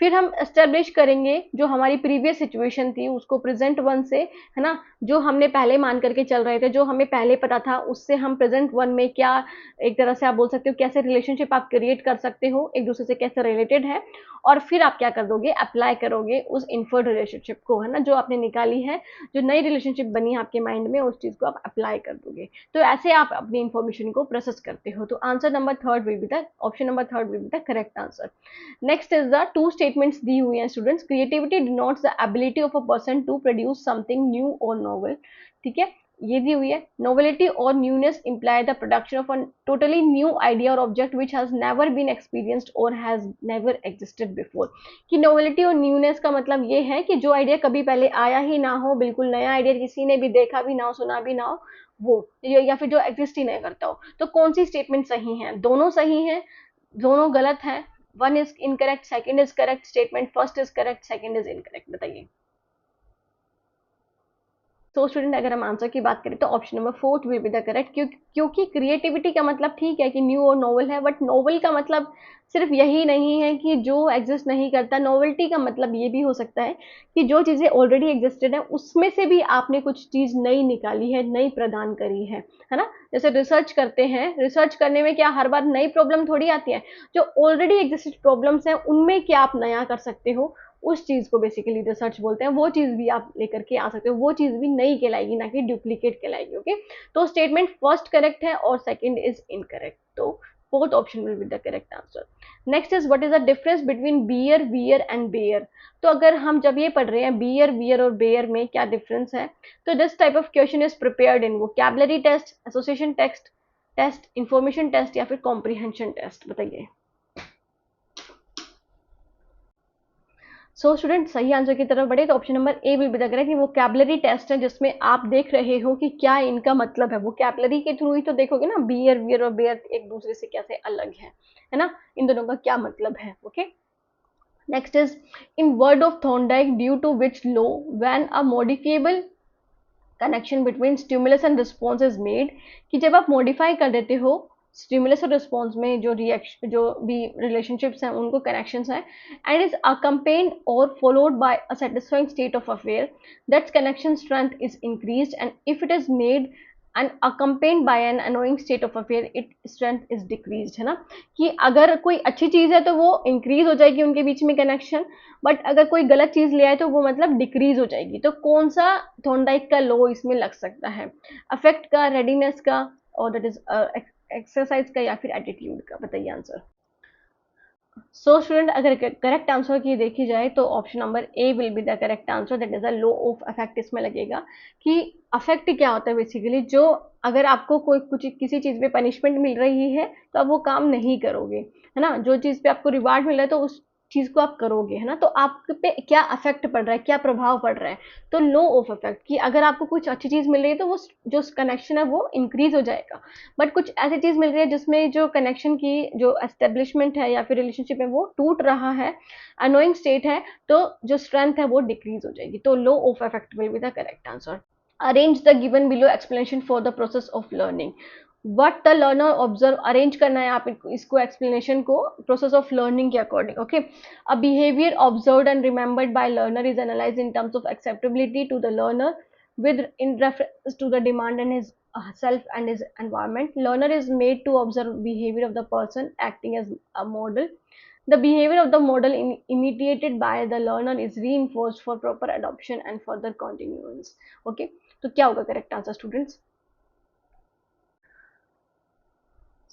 फिर हम एस्टेब्लिश करेंगे जो हमारी प्रीवियस सिचुएशन थी उसको प्रेजेंट वन से, है ना, जो हमने पहले मान करके चल रहे थे, जो हमें पहले पता था, उससे हम प्रेजेंट वन में क्या, एक तरह से आप बोल सकते हो कैसे रिलेशनशिप आप क्रिएट कर सकते हो, एक दूसरे से कैसे रिलेटेड है। और फिर आप क्या कर दोगे, अप्लाई करोगे उस इन्फर्ड रिलेशनशिप को, है ना, जो आपने निकाली है, जो नई रिलेशनशिप बनी है आपके माइंड में, उस चीज को आप अप्लाई कर दोगे। तो ऐसे आप अपनी इंफॉर्मेशन को प्रोसेस करते हो। तो answer number third will be the, option number third will be the correct answer. Next is the two statements दी हुई हैं students, creativity denotes the ability of a person to produce something new और novel, ठीक है, ये दी हुई है। नोवेलिटी और newness imply the production of a totally new idea और object which has never been experienced और हैज नेवर एग्जिस्टेड बिफोर, कि नोवेलिटी और न्यूनेस का मतलब ये है कि जो आइडिया कभी पहले आया ही ना हो, बिल्कुल नया आइडिया, किसी ने भी देखा भी ना हो, सुना भी ना हो, वो, या फिर जो एग्जिस्ट ही नहीं करता हो। तो कौन सी स्टेटमेंट सही है, दोनों सही है, दोनों गलत है, one is incorrect, second is correct, statement first is correct, second is incorrect, बताइए। तो स्टूडेंट अगर हम आंसर की बात करें तो option number fourth will be the correct, क्योंकि क्रिएटिविटी का मतलब ठीक है कि न्यू और नोवेल है, बट नोवेल का मतलब सिर्फ यही नहीं है कि जो एग्जिस्ट नहीं करता। नोवेल्टी का मतलब ये भी हो सकता है कि जो चीज़ें ऑलरेडी एग्जिस्टेड है उसमें से भी आपने कुछ चीज़ नई निकाली है, नई प्रदान करी है ना। जैसे रिसर्च करते हैं, रिसर्च करने में क्या हर बार नई प्रॉब्लम थोड़ी आती है, जो ऑलरेडी एग्जिस्टेड प्रॉब्लम्स हैं उनमें क्या आप नया कर सकते हो, उस चीज को बेसिकली रिसर्च बोलते हैं। वो चीज भी आप लेकर के आ सकते हो, वो चीज भी नई कहलाएगी, ना कि डुप्लीकेट कहलाएगी। ओके, तो स्टेटमेंट फर्स्ट करेक्ट है और सेकंड इज इनकरेक्ट, तो fourth option will be the correct answer. Next is what is the difference between bear, wear and bare. तो अगर हम जब ये पढ़ रहे हैं बियर, वियर और बेयर में क्या डिफरेंस है, तो this type of question is prepared in vocabulary test, association test, test, information test या फिर कॉम्प्रिहेंशन टेस्ट, बताइए। सो स्टूडेंट सही आंसर की तरफ बढ़े तो option number A will be the correct. Vocabulary test है जिसमें आप देख रहे हो कि क्या इनका मतलब है। वोकैबुलरी के थ्रू ही तो देखोगे ना, बियर, वियर और बेयर एक दूसरे से कैसे अलग है ना, इन दोनों का क्या मतलब है। Okay, next is in word of Thorndike due to which law when a modifiable connection between stimulus and response is made, कि जब आप मॉडिफाई कर देते हो स्टिमुलस और रिस्पॉन्स में जो रिएक्शन, जो भी रिलेशनशिप्स हैं उनको कनेक्शंस हैं, एंड इज अकम्पेन्ड और followed by a satisfying state of affair, that's connection strength is increased, and if it is made and accompanied by an annoying state of affair it strength is decreased, है ना, कि अगर कोई अच्छी चीज है तो वो इंक्रीज हो जाएगी उनके बीच में कनेक्शन, बट अगर कोई गलत चीज ले आए तो वो मतलब डिक्रीज हो जाएगी। तो कौन सा थॉर्नडाइक का लॉ इसमें लग सकता है, अफेक्ट का, रेडीनेस का, और दैट इज एक्सरसाइज का, या फिर एटीट्यूड का, बताइए आंसर। सो स्टूडेंट अगर करेक्ट आंसर की देखी जाए तो option number A will be the correct answer, that is a law of affect इसमें लगेगा। कि अफेक्ट क्या होता है बेसिकली, जो अगर आपको कोई कुछ किसी चीज पे पनिशमेंट मिल रही है तो आप वो काम नहीं करोगे, है ना, जो चीज पे आपको रिवार्ड मिल रहा है तो उस चीज को आप करोगे, है ना, तो आप पे क्या अफेक्ट पड़ रहा है, क्या प्रभाव पड़ रहा है। तो लॉ ऑफ अफेक्ट कि अगर आपको कुछ अच्छी चीज मिल रही है तो वो जो कनेक्शन है वो इंक्रीज हो जाएगा, बट कुछ ऐसी चीज मिल रही है जिसमें जो कनेक्शन की जो एस्टेब्लिशमेंट है या फिर रिलेशनशिप है वो टूट रहा है, अनोइंग स्टेट है, तो जो स्ट्रेंथ है वो डिक्रीज हो जाएगी। तो law of effect will be the correct answer. Arrange the given below explanation for the process of learning, what the learner observe, arrange करना है आप इसको एक्सप्लेनेशन को प्रोसेस ऑफ लर्निंग के अकॉर्डिंग। Okay, a behaviour observed and remembered by learner is analysed in terms of acceptability to the learner with in reference to the demand and his self and his environment. Learner is made to observe behavior of the person acting as a model. The behavior of the model imitated by the learner is reinforced for proper adoption and further continuance. Okay, तो क्या होगा correct answer students.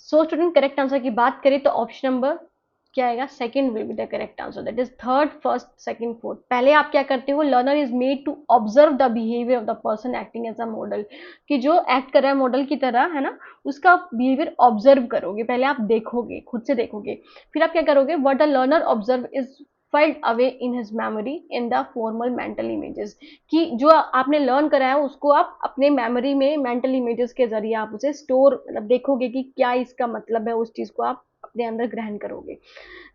So student correct answer की बात करें तो option number क्या आएगा, second will be the correct answer, that is third, first, second, fourth. पहले आप क्या करते हो, learner is made to observe the behaviour of the person acting as a model, कि जो एक्ट कर रहा है मॉडल की तरह, है ना, उसका बिहेवियर ऑब्जर्व करोगे, पहले आप देखोगे, खुद से देखोगे, फिर आप क्या करोगे, what the learner observe is filed away in his memory in the formal mental images, कि जो आपने लर्न करा है उसको आप अपने मेमोरी में मेंटल इमेजेस के जरिए आप उसे स्टोर, मतलब देखोगे कि क्या इसका मतलब है, उस चीज को आप अपने अंदर ग्रहण करोगे।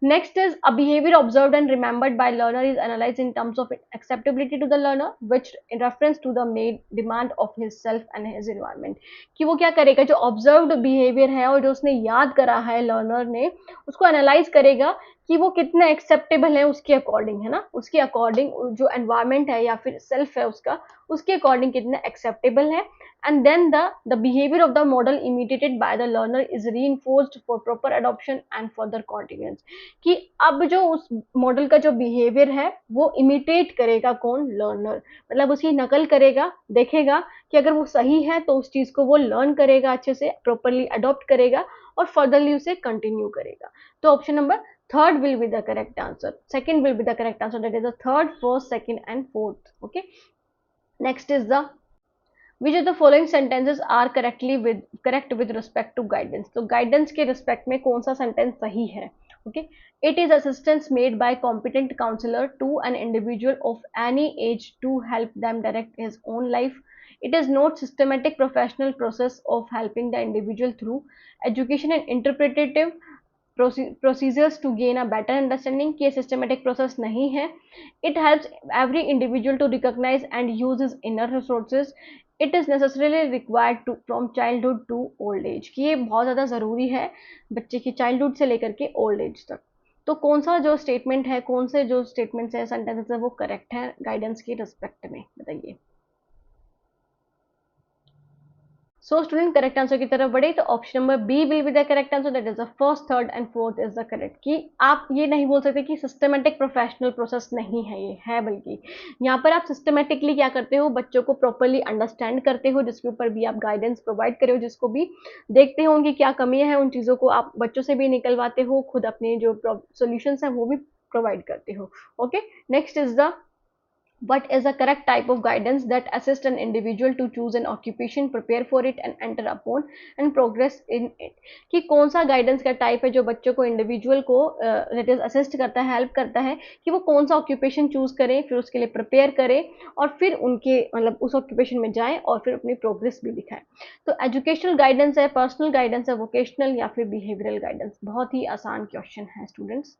Next is a behavior observed and remembered by learner is analyzed in terms of acceptability to the learner, which in reference to the made demand of his self and his environment, कि वो क्या करेगा, जो observed behavior है और जो उसने याद करा है लर्नर ने, उसको एनालाइज करेगा कि वो कितना एक्सेप्टेबल है उसके अकॉर्डिंग, है ना, उसके अकॉर्डिंग जो एनवायरमेंट है या फिर सेल्फ है उसका, उसके अकॉर्डिंग कितना एक्सेप्टेबल है, and then the behavior of the model imitated by the learner is reinforced for proper adoption and further continuance, कि अब जो उस मॉडल का जो बिहेवियर है वो इमिटेट करेगा कौन, लर्नर, मतलब उसकी नकल करेगा, देखेगा कि अगर वो सही है तो उस चीज को वो लर्न करेगा, अच्छे से प्रॉपरली अडॉप्ट करेगा और फर्दरली उसे कंटिन्यू करेगा। तो option number third will be the correct answer, second will be the correct answer, that is the third, first, second and fourth. Okay, next is the which of the following sentences are correct with respect to guidance, तो guidance के respect में कौन सा sentence सही है। okay, it is assistance made by competent counselor to an individual of any age to help them direct his own life. It is not systematic professional process of helping the individual through education and interpretative procedures to gain a better understanding, कि systematic process नहीं है। It helps every individual to recognize and use his inner resources. It is necessarily required to from childhood to old age, कि ये बहुत ज़्यादा ज़रूरी है बच्चे की चाइल्डहुड से लेकर के ओल्ड एज तक। तो कौन सा जो स्टेटमेंट है, कौन से जो स्टेटमेंट्स है, सेंटेंसेस है, वो करेक्ट है गाइडेंस की रिस्पेक्ट में, बताइए। सो स्टूडेंट करेक्ट आंसर की तरफ बढ़े तो option number B will be the correct answer, that is the first, third and fourth is the correct, कि आप ये नहीं बोल सकते कि सिस्टमेटिक प्रोफेशनल प्रोसेस नहीं है, ये है, बल्कि यहाँ पर आप सिस्टमेटिकली क्या करते हो, बच्चों को प्रॉपरली अंडरस्टैंड करते हो, जिसके ऊपर भी आप गाइडेंस प्रोवाइड करे हो, जिसको भी देखते हो उनकी क्या कमियां हैं, उन चीज़ों को आप बच्चों से भी निकलवाते हो, खुद अपने जो सोल्यूशन है वो भी प्रोवाइड करते हो। Okay, next is the what is the correct type of guidance that assists an individual to choose an occupation, prepare for it and enter upon and progress in it. कि कौन सा guidance का type है जो बच्चों को, individual को that is assist करता है, हेल्प करता है कि वो कौन सा ऑक्यूपेशन चूज करें, फिर उसके लिए प्रिपेयर करें और फिर उनके मतलब उस ऑक्यूपेशन में जाएं और फिर अपनी प्रोग्रेस भी दिखाएं. तो एजुकेशनल गाइडेंस है, पर्सनल गाइडेंस है, वोकेशनल या फिर बिहेवियरल गाइडेंस. बहुत ही आसान क्वेश्चन है स्टूडेंट्स.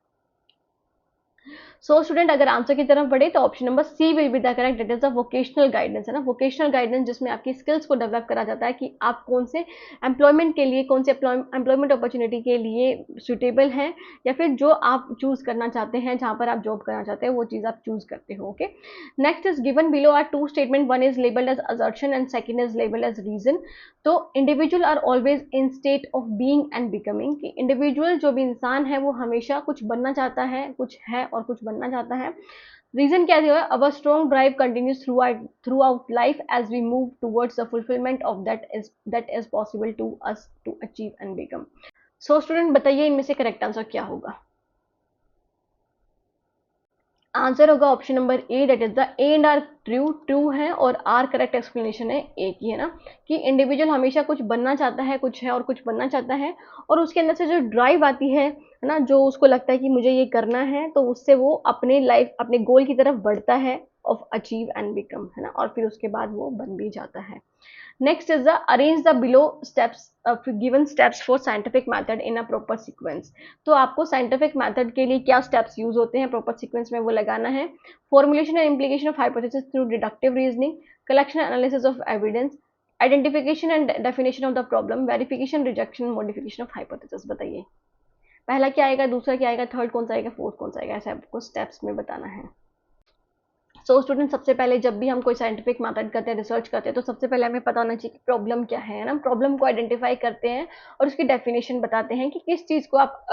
सो स्टूडेंट अगर आंसर की तरफ बढ़े तो option number C will be the correct, that is the vocational guidance, है ना. वोकेशनल गाइडेंस जिसमें आपकी स्किल्स को डेवलप करा जाता है कि आप कौन से एम्प्लॉयमेंट के लिए, कौन से एम्प्लॉयमेंट अपॉर्चुनिटी के लिए सुटेबल हैं या फिर जो आप चूज करना चाहते हैं, जहां पर आप जॉब करना चाहते हैं वो चीज आप चूज करते हो. Okay. Next is given below are two statement, one is labelled as assertion and second is labelled as reason. तो individual are always in state of being and becoming, कि इंडिविजुअल जो भी इंसान है वो हमेशा कुछ बनना चाहता है, कुछ है और कुछ बनना चाहता है. रीजन क्या दिया है? Our strong drive continues throughout life as we move towards the fulfilment of that is possible to us to achieve and become. So student बताइए इनमें से करेक्ट आंसर क्या होगा? आंसर होगा option number A, that is the A and R true है और R correct explanation है A की, है ना. कि इंडिविजुअल हमेशा कुछ बनना चाहता है, कुछ है और कुछ बनना चाहता है और उसके अंदर से जो ड्राइव आती है ना, जो उसको लगता है कि मुझे ये करना है, तो उससे वो अपने लाइफ, अपने गोल की तरफ बढ़ता है ऑफ अचीव एंड बिकम, है ना, और फिर उसके बाद वो बन भी जाता है. Next is the arrange the below steps given steps for scientific method in a proper sequence. तो आपको scientific method के लिए क्या steps use होते हैं proper sequence में वो लगाना है. Formulation and implication of hypothesis through deductive reasoning, collection and analysis of evidence, identification and definition of the problem, verification, rejection, modification of hypothesis. बताइए पहला क्या आएगा, दूसरा क्या आएगा, थर्ड कौन सा आएगा, फोर्थ कौन सा आएगा, ऐसे आपको स्टेप्स में बताना है. सो स्टूडेंट सबसे पहले जब भी हम कोई साइंटिफिक मेथड करते हैं, रिसर्च करते हैं, तो सबसे पहले हमें पता होना चाहिए कि प्रॉब्लम क्या है ना. प्रॉब्लम को आइडेंटिफाई करते हैं और उसकी डेफिनेशन बताते हैं कि किस चीज़ को आप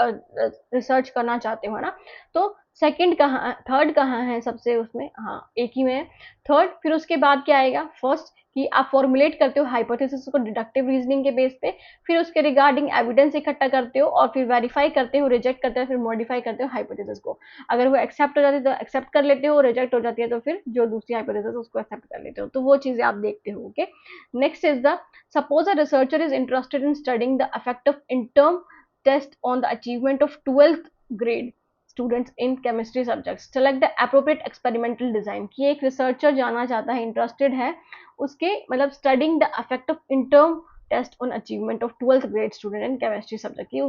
रिसर्च करना चाहते हो, ना. तो सेकंड कहाँ, थर्ड कहाँ है सबसे, उसमें हाँ एक ही में है थर्ड. फिर उसके बाद क्या आएगा, फर्स्ट कि आप फॉर्मुलेट करते हो हाइपोथेसिस को डिडक्टिव रीजनिंग के बेस पे, फिर उसके रिगार्डिंग एविडेंस इकट्ठा करते हो और फिर वेरीफाई करते हो, रिजेक्ट करते हो, फिर मॉडिफाई करते हो हाइपोथेसिस को. अगर वो एक्सेप्ट हो जाती है तो एक्सेप्ट कर लेते हो, रिजेक्ट हो जाती है तो फिर जो दूसरी हाइपोथेसिस उसको एक्सेप्ट कर लेते हो. तो वो चीजें आप देखते हो. Okay. Next is the suppose a researcher is interested in studying the effect of interim test on the achievement of 12th grade students in chemistry subjects. Select the appropriate experimental design. कि एक researcher जानना चाहता है, interested है उसके मतलब studying the effect of interim test on achievement of 12th grade student in chemistry subject, कि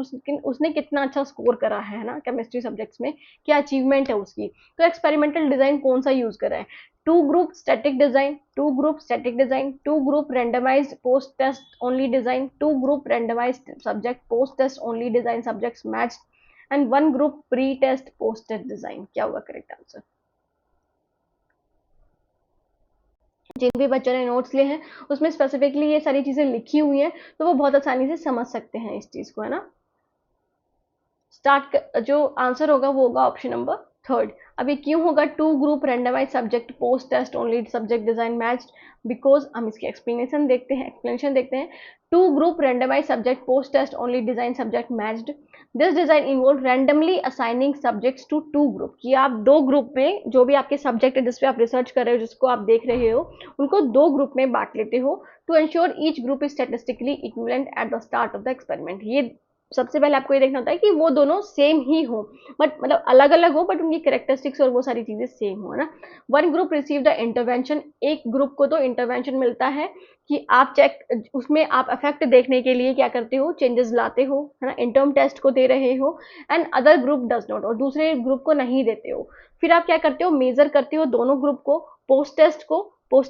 उसने कितना अच्छा स्कोर करा है ना केमिस्ट्री सब्जेक्ट्स में, क्या अचीवमेंट है उसकी. तो एक्सपेरिमेंटल डिजाइन कौन सा यूज करा है? Two group static design, two group static design, two group randomised post test only design, two group randomised subject post test only design subjects matched and one group pre test post test design. क्या होगा correct answer? जिन भी बच्चों ने notes लिए हैं उसमें specifically ये सारी चीजें लिखी हुई हैं, तो वो बहुत आसानी से समझ सकते हैं इस चीज को, है ना. स्टार्ट जो आंसर होगा वो होगा ऑप्शन नंबर थर्ड. अब ये क्यों होगा two group randomise subject post test only subject design matched? Because हम इसकी एक्सप्लेनेशन देखते हैं. Two group randomise subject post test only design subject matched. This design involve randomly assigning subjects to two group, कि आप दो group में जो भी आपके सब्जेक्ट है जिसपे आप रिसर्च कर रहे हो, जिसको आप देख रहे हो, उनको दो ग्रुप में बांट लेते हो to ensure each group is statistically equivalent at the start of the experiment. ये सबसे पहले आपको ये देखना होता है कि वो दोनों सेम ही हो, बट मतलब अलग अलग हो, बट उनकी कैरेक्टरिस्टिक्स और वो सारी चीजें सेम हो, ना. One group receive the intervention, एक ग्रुप को तो इंटरवेंशन मिलता है कि आप चेक उसमें आप इफेक्ट देखने के लिए क्या करते हो, चेंजेस लाते हो, है ना, इंटर्म टेस्ट को दे रहे हो. And other group does not, और दूसरे ग्रुप को नहीं देते हो. फिर आप क्या करते हो, मेजर करते हो दोनों ग्रुप को, पोस्ट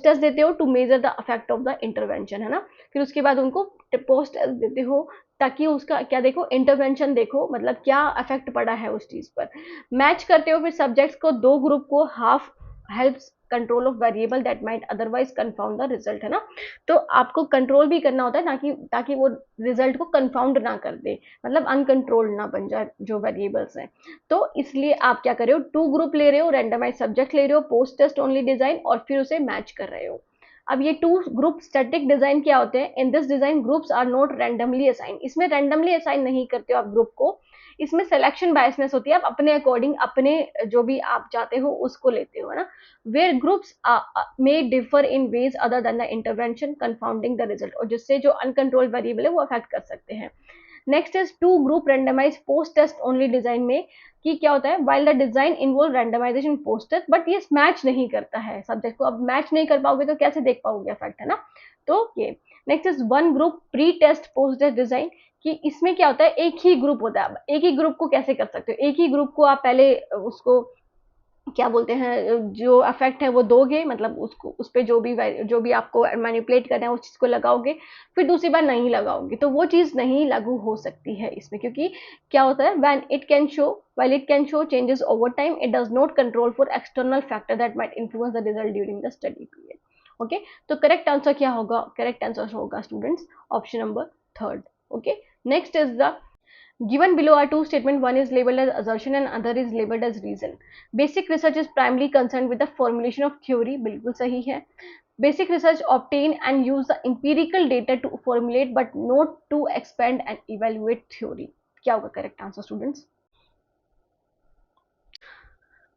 टेस्ट देते हो to measure the effect of the intervention, है ना. फिर उसके बाद उनको पोस्ट टेस्ट देते हो ताकि उसका क्या देखो, इंटरवेंशन देखो, मतलब क्या इफेक्ट पड़ा है उस चीज पर. मैच करते हो फिर सब्जेक्ट्स को, दो ग्रुप को, half helps control of variable that might otherwise confound the result, है ना. तो आपको कंट्रोल भी करना होता है ताकि वो रिजल्ट को कंफाउंड ना कर दे, मतलब अनकंट्रोल्ड ना बन जाए जो वेरिएबल्स हैं. तो इसलिए आप क्या कर रहे हो, टू ग्रुप ले रहे हो, रैंडमाइज सब्जेक्ट ले रहे हो, पोस्ट टेस्ट ओनली डिजाइन, और फिर उसे मैच कर रहे हो. अब ये टू ग्रुप स्टैटिक डिजाइन क्या होते हैं? In this design groups are not randomly assign, इसमें रैंडमली असाइन नहीं करते हो आप ग्रुप को. इसमें सिलेक्शन बायसनेस होती है, आप अपने अकॉर्डिंग अपने जो भी आप चाहते हो उसको लेते हो, है ना. Where groups may differ in ways other than the intervention confounding the result, और जिससे जो अनकंट्रोल वेरिएबल है वो अफेक्ट कर सकते हैं. Next is two group randomise post test only design में, कि क्या होता है, while the design involve randomisation post test, but ये मैच नहीं करता है सब्जेक्ट को. अब मैच नहीं कर पाओगे तो कैसे देख पाओगे इफेक्ट, है ना. तो ये. Next is one group pre test post test design, कि इसमें क्या होता है, एक ही ग्रुप होता है. अब एक ही ग्रुप को कैसे कर सकते हो, एक ही ग्रुप को आप पहले उसको क्या बोलते हैं, जो अफेक्ट है वो दोगे, मतलब उसको उस पर जो भी आपको मैनिपुलेट करना है उस चीज को लगाओगे, फिर दूसरी बार नहीं लगाओगे, तो वो चीज नहीं लागू हो सकती है इसमें. क्योंकि क्या होता है, when it can show while it can show changes over time, it does not control for external factor that might influence the result during the study period. Okay, तो करेक्ट आंसर क्या होगा, करेक्ट आंसर होगा students option number third. Okay, next is the given below are two statements, one is labeled as assertion and other is labeled as reason. Basic research is primarily concerned with the formulation of theory, बिल्कुल सही है. Basic research obtain and use the empirical data to formulate but not to expand and evaluate theory. क्या होगा correct answer students.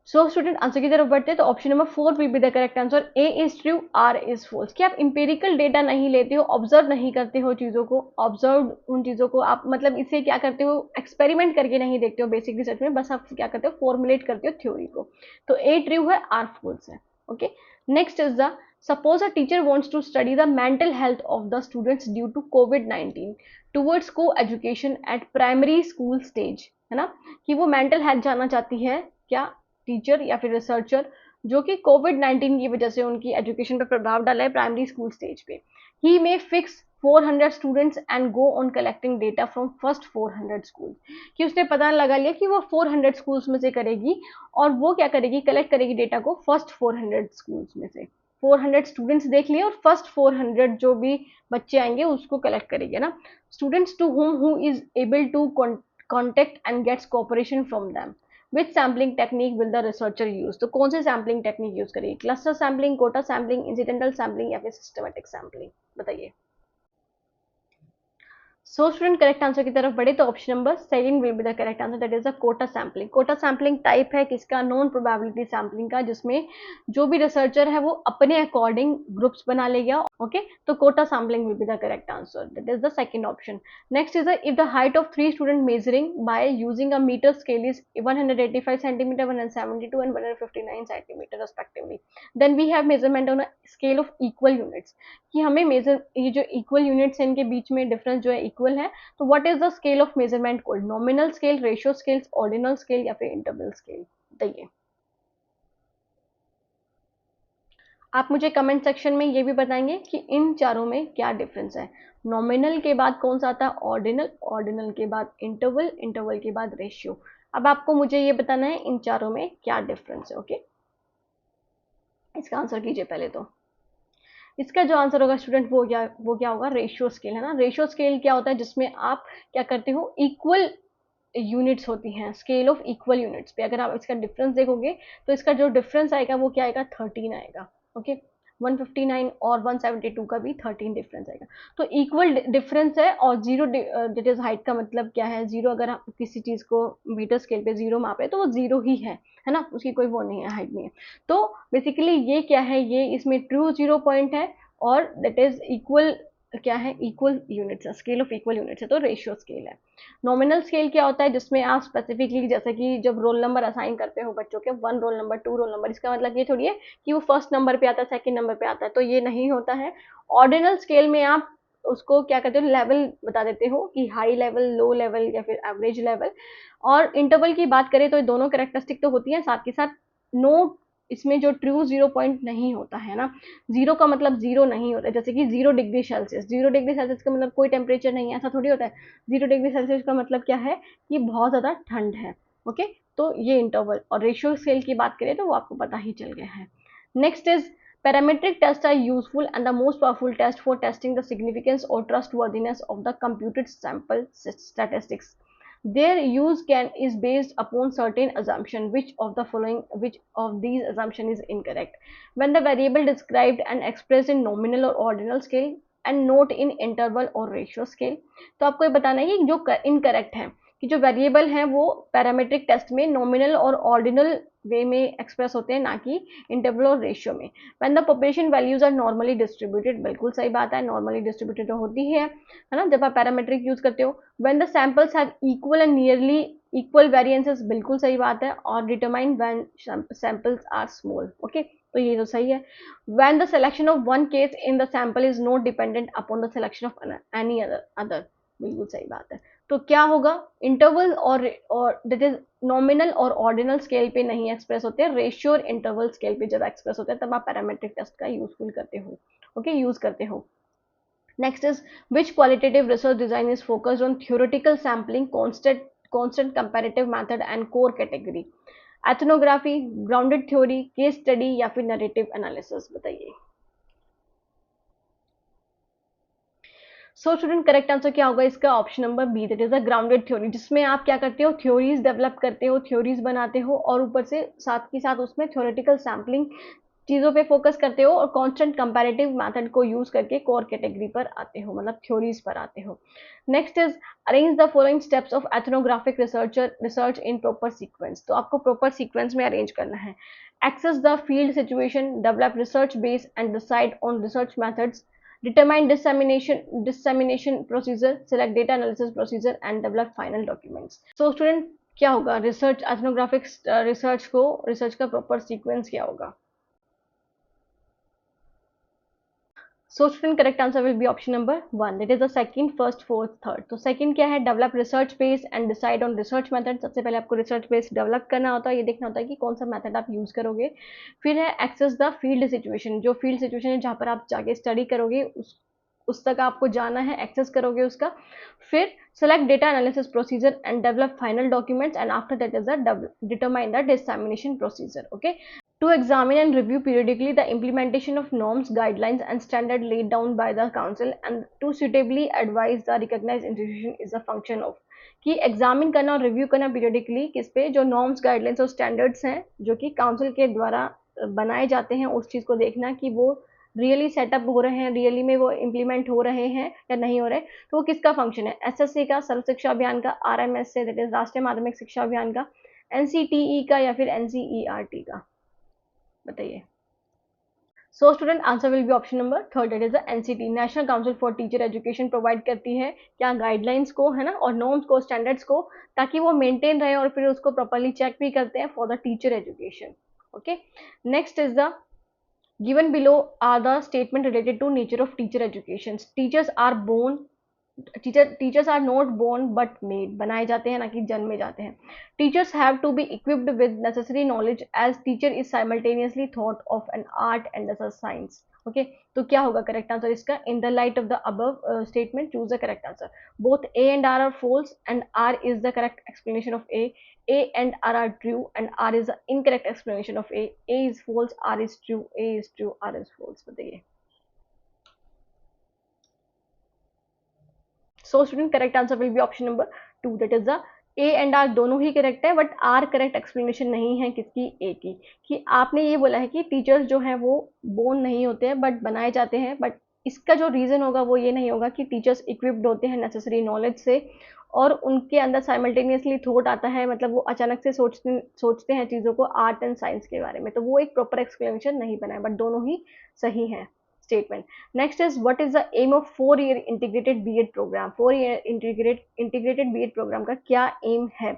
So student answer की तरफ बढ़ते हैं, तो option number 4 will be the correct answer. A is true, R is false. कि आप empirical data नहीं लेते हो, ऑब्जर्व नहीं करते हो चीज़ों को, ऑब्जर्व उन चीज़ों को आप मतलब इसे क्या करते हो, एक्सपेरिमेंट करके नहीं देखते हो बेसिक रिसर्च में, बस आप क्या करते हो, फॉर्मुलेट करते हो थ्योरी को. तो ए ट्रू है, आर फॉल्स है. Okay, next is the suppose a teacher wants to study the mental health of the students due to कोविड-19 टुवर्ड्स को education at primary school stage, है ना. कि वो मेंटल हेल्थ जानना चाहती है, क्या टीचर या फिर रिसर्चर, जो कि कोविड-19 की वजह से उनकी एजुकेशन पर प्रभाव डाला है प्राइमरी स्कूल स्टेज पे. He may fix 400 students and go on collecting data from first 400 school. कि उसने पता लगा लिया कि वो 400 स्कूल्स में से करेगी, और वो क्या करेगी, कलेक्ट करेगी डेटा को फर्स्ट 400 स्कूल्स में से. 400 स्टूडेंट्स देख लिए और फर्स्ट 400 जो भी बच्चे आएंगे उसको कलेक्ट करेगी ना. Students to whom who is able to contact and gets cooperation from them. Which sampling technique will the researcher use. तो कौन से सैम्पलिंग टेक्निक यूज करेगी, cluster sampling, quota sampling, incidental sampling या फिर सिस्टमेटिक सैम्पलिंग, बताइए. So student correct answer की तरफ बढ़े, तो option number second will be the correct answer, that is a quota sampling. Quota sampling type है किसका, नॉन प्रोबेबिलिटी सैम्पलिंग का, जिसमें जो भी रिसर्चर है वो अपने अकॉर्डिंग ग्रुप्स बना लेगा. ओके, तो quota sampling will be the correct answer, that is the second option. Next is if the height of 3 student measuring by using a metre scale is 185 centimetre, 172 and 159 centimetre respectively, then we have measurement on a scale of equal units. कि हमें major, ये जो equal units हैं इनके बीच में difference जो है equal है, तो what is the scale of measurement cold, nominal scale, ratio scale, ordinal scale या फिर इंटरवल स्केल, बताइए. आप मुझे कमेंट सेक्शन में ये भी बताएंगे कि इन चारों में क्या डिफरेंस है. नॉमिनल के बाद कौन सा आता है, ऑर्डिनल, ऑर्डिनल के बाद इंटरवल, इंटरवल के बाद रेशियो. अब आपको मुझे ये बताना है इन चारों में क्या डिफरेंस है. ओके, इसका आंसर कीजिए पहले. तो इसका जो आंसर होगा स्टूडेंट वो क्या होगा, रेशियो स्केल, है ना. रेशियो स्केल क्या होता है, जिसमें आप क्या करते हो, इक्वल यूनिट्स होती हैं, स्केल ऑफ इक्वल यूनिट्स पे अगर आप इसका डिफरेंस देखोगे, तो इसका जो डिफरेंस आएगा वो क्या आएगा, 13 आएगा. ओके, 159 और 172 का भी 13 डिफरेंस आएगा. तो इक्वल डिफरेंस है, और जीरो दैट इज हाइट का मतलब क्या है, जीरो. अगर आप किसी चीज को मीटर स्केल पे जीरो मापे तो वो जीरो ही है ना, उसकी कोई वो नहीं है, हाइट नहीं है. तो बेसिकली ये क्या है, ये इसमें ट्रू जीरो पॉइंट है, और दैट इज इक्वल, क्या है, इक्वल यूनिट्स है, स्केल ऑफ इक्वल यूनिट्स है, तो रेशियो स्केल है. नॉमिनल स्केल क्या होता है, जिसमें आप स्पेसिफिकली जैसे कि जब रोल नंबर असाइन करते हो बच्चों के, 1 रोल नंबर, 2 रोल नंबर, इसका मतलब ये थोड़ी है कि वो फर्स्ट नंबर पे आता है, सेकंड नंबर पे आता है, तो ये नहीं होता है. ऑर्डिनल स्केल में आप उसको क्या कहते हो, लेवल बता देते हो कि हाई लेवल, लो लेवल या फिर एवरेज लेवल. और इंटरवल की बात करें तो दोनों कैरेक्टरिस्टिक तो होती है, साथ के साथ नो, इसमें जो ट्रू जीरो पॉइंट नहीं होता है ना. जीरो का मतलब जीरो नहीं होता है, जैसे कि 0 डिग्री सेल्सियस, 0 डिग्री सेल्सियस का मतलब कोई टेम्परेचर नहीं है, ऐसा थोड़ी होता है. 0 डिग्री सेल्सियस का मतलब क्या है, कि बहुत ज़्यादा ठंड है. ओके, तो ये इंटरवल. और रेशियो स्केल की बात करें तो वो आपको पता ही चल गया है. Next is parametric tests are useful and the most powerful test for testing the significance or trustworthiness of the computed sample statistics. Their use is based upon certain assumption, which of these assumption is incorrect. When the variable described and expressed in nominal or ordinal scale and not in interval or ratio scale. तो आपको ये बताना है कि जो incorrect है, कि जो वेरिएबल हैं वो पैरामीट्रिक टेस्ट में नॉमिनल और ऑर्डिनल वे में एक्सप्रेस होते हैं, ना कि इंटरवल और रेशियो में। When the population values are normally distributed, बिल्कुल सही बात है, नॉर्मली डिस्ट्रीब्यूटेड होती है ना जब आप पैरामीट्रिक यूज करते हो। When the samples have equal and nearly equal variances, बिल्कुल सही बात है, और determine when samples are small, okay, तो ये तो सही है। When the selection of one case in the sample is not dependent upon the selection of any other, बिल्कुल सही बात है। तो क्या होगा, इंटरवल और दैट इज नॉमिनल और ऑर्डिनल स्केल पे नहीं एक्सप्रेस होते हैं, रेशियो और इंटरवल स्केल पे जब एक्सप्रेस होते हैं तब आप पैरामीट्रिक टेस्ट का यूजफुल करते हो, ओके, यूज करते हो। Next is, which qualitative research design is focused on theoretical sampling, constant comparative method and core category? Ethnography, grounded theory, case study या फिर narrative analysis, बताइए। सो स्टूडेंट, करेक्ट आंसर क्या होगा इसका, option number B, that is a grounded theory, जिसमें आप क्या करते हो, थ्योरीज डेवलप करते हो, थ्योरीज बनाते हो, और ऊपर से साथ के साथ उसमें थ्योरेटिकल सैम्पलिंग चीज़ों पे फोकस करते हो, और कांस्टेंट कंपैरेटिव मेथड को यूज करके कोर कैटेगरी पर आते हो, मतलब थ्योरीज पर आते हो। Next is, arrange the following steps of ethnographic research in proper sequence. तो आपको प्रॉपर सीक्वेंस में अरेंज करना है। Access the field situation, develop research base and decide on research methods, determine dissemination procedure, select data analysis procedure and develop final documents. So student, क्या होगा research ethnographic research का proper sequence क्या होगा? So student, correct answer will be option number 1, that is the second, first, fourth, third. तो second क्या है, develop research base and decide on research method. सबसे पहले आपको रिसर्च बेस डेवलप करना होता है, ये देखना होता है कि कौन सा मेथड आप यूज करोगे। फिर है एक्सेस द फील्ड सिचुएशन, जो फील्ड सिचुएशन है जहाँ पर आप जाके स्टडी करोगे उस तक आपको जाना है, एक्सेस करोगे उसका। फिर select data analysis procedure and develop final documents, and after that is the determine the dissemination procedure, okay. To examine and review periodically the implementation of norms, guidelines and standards laid down by the council and to suitably advise the recognized institution is a function of, कि examine करना और review करना periodically किस पे, जो norms, guidelines और standards हैं जो कि काउंसिल के द्वारा बनाए जाते हैं, उस चीज़ को देखना कि वो रियली सेटअप हो रहे हैं, रियली में वो इम्प्लीमेंट हो रहे हैं या नहीं हो रहे। तो वो किसका फंक्शन है, एसएससी का, सर्व शिक्षा अभियान का, आरएमएस से दैट इज राष्ट्रीय माध्यमिक शिक्षा अभियान का, एनसीटीई का या फिर एनसीईआरटी का, बताइए। So student, answer will be option number third, it is NCT, national council for teacher education, provide करती है क्या, गाइडलाइंस को, है ना, और नॉर्म्स को, स्टैंडर्ड्स को, ताकि वो मेंटेन रहे और फिर उसको प्रॉपरली चेक भी करते हैं for the teacher education, okay. Next is the given below are the statement related to nature of teacher education. Teachers are not born but made, बनाए जाते हैं ना कि जन्मे जाते हैं। Teachers have to be equipped with necessary knowledge as teacher is simultaneously thought of an art and as a science, okay। तो क्या होगा करेक्ट आंसर इसका, in the light of the above statement choose the correct answer. Both A and R are false and R is the correct explanation of A. A and R are true and R is the incorrect explanation of A. A is false, R is true, A is true, R is false, बताइए। So student, correct answer will be option number 2, that is the A and R दोनों ही correct है, but R correct explanation नहीं है किसकी, ए की। कि आपने ये बोला है कि टीचर्स जो हैं वो बोर्न नहीं होते हैं बट बनाए जाते हैं, बट इसका जो रीज़न होगा वो ये नहीं होगा कि टीचर्स इक्विप्ड होते हैं नेसेसरी नॉलेज से और उनके अंदर साइमल्टेनियसली थॉट आता है, मतलब वो अचानक से सोचते हैं चीज़ों को आर्ट एंड साइंस के बारे में, तो वो एक प्रॉपर एक्सप्लेनेशन नहीं बना है, बट दोनों ही सही हैं statement. Next is, what is the aim of 4-year integrated B.Ed program? 4-year integrated B.Ed program का क्या aim है?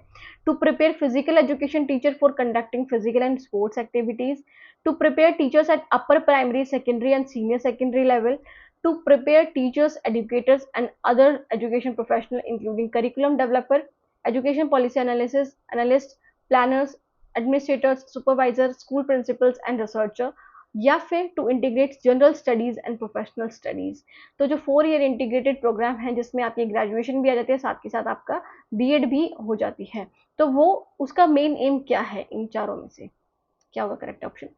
To prepare physical education teacher for conducting physical and sports activities, to prepare teachers at upper primary, secondary and senior secondary level, to prepare teachers, educators and other education professional including curriculum developer, education policy analyst, planners, administrators, supervisors, school principals and researcher, या फिर to integrate general studies and professional studies. तो जो 4-year integrated programme है जिसमें आपकी graduation भी आ जाती है, साथ के साथ आपका बीएड भी हो जाती है, तो वो उसका मेन एम क्या है, इन चारों में से क्या होगा करेक्ट ऑप्शन?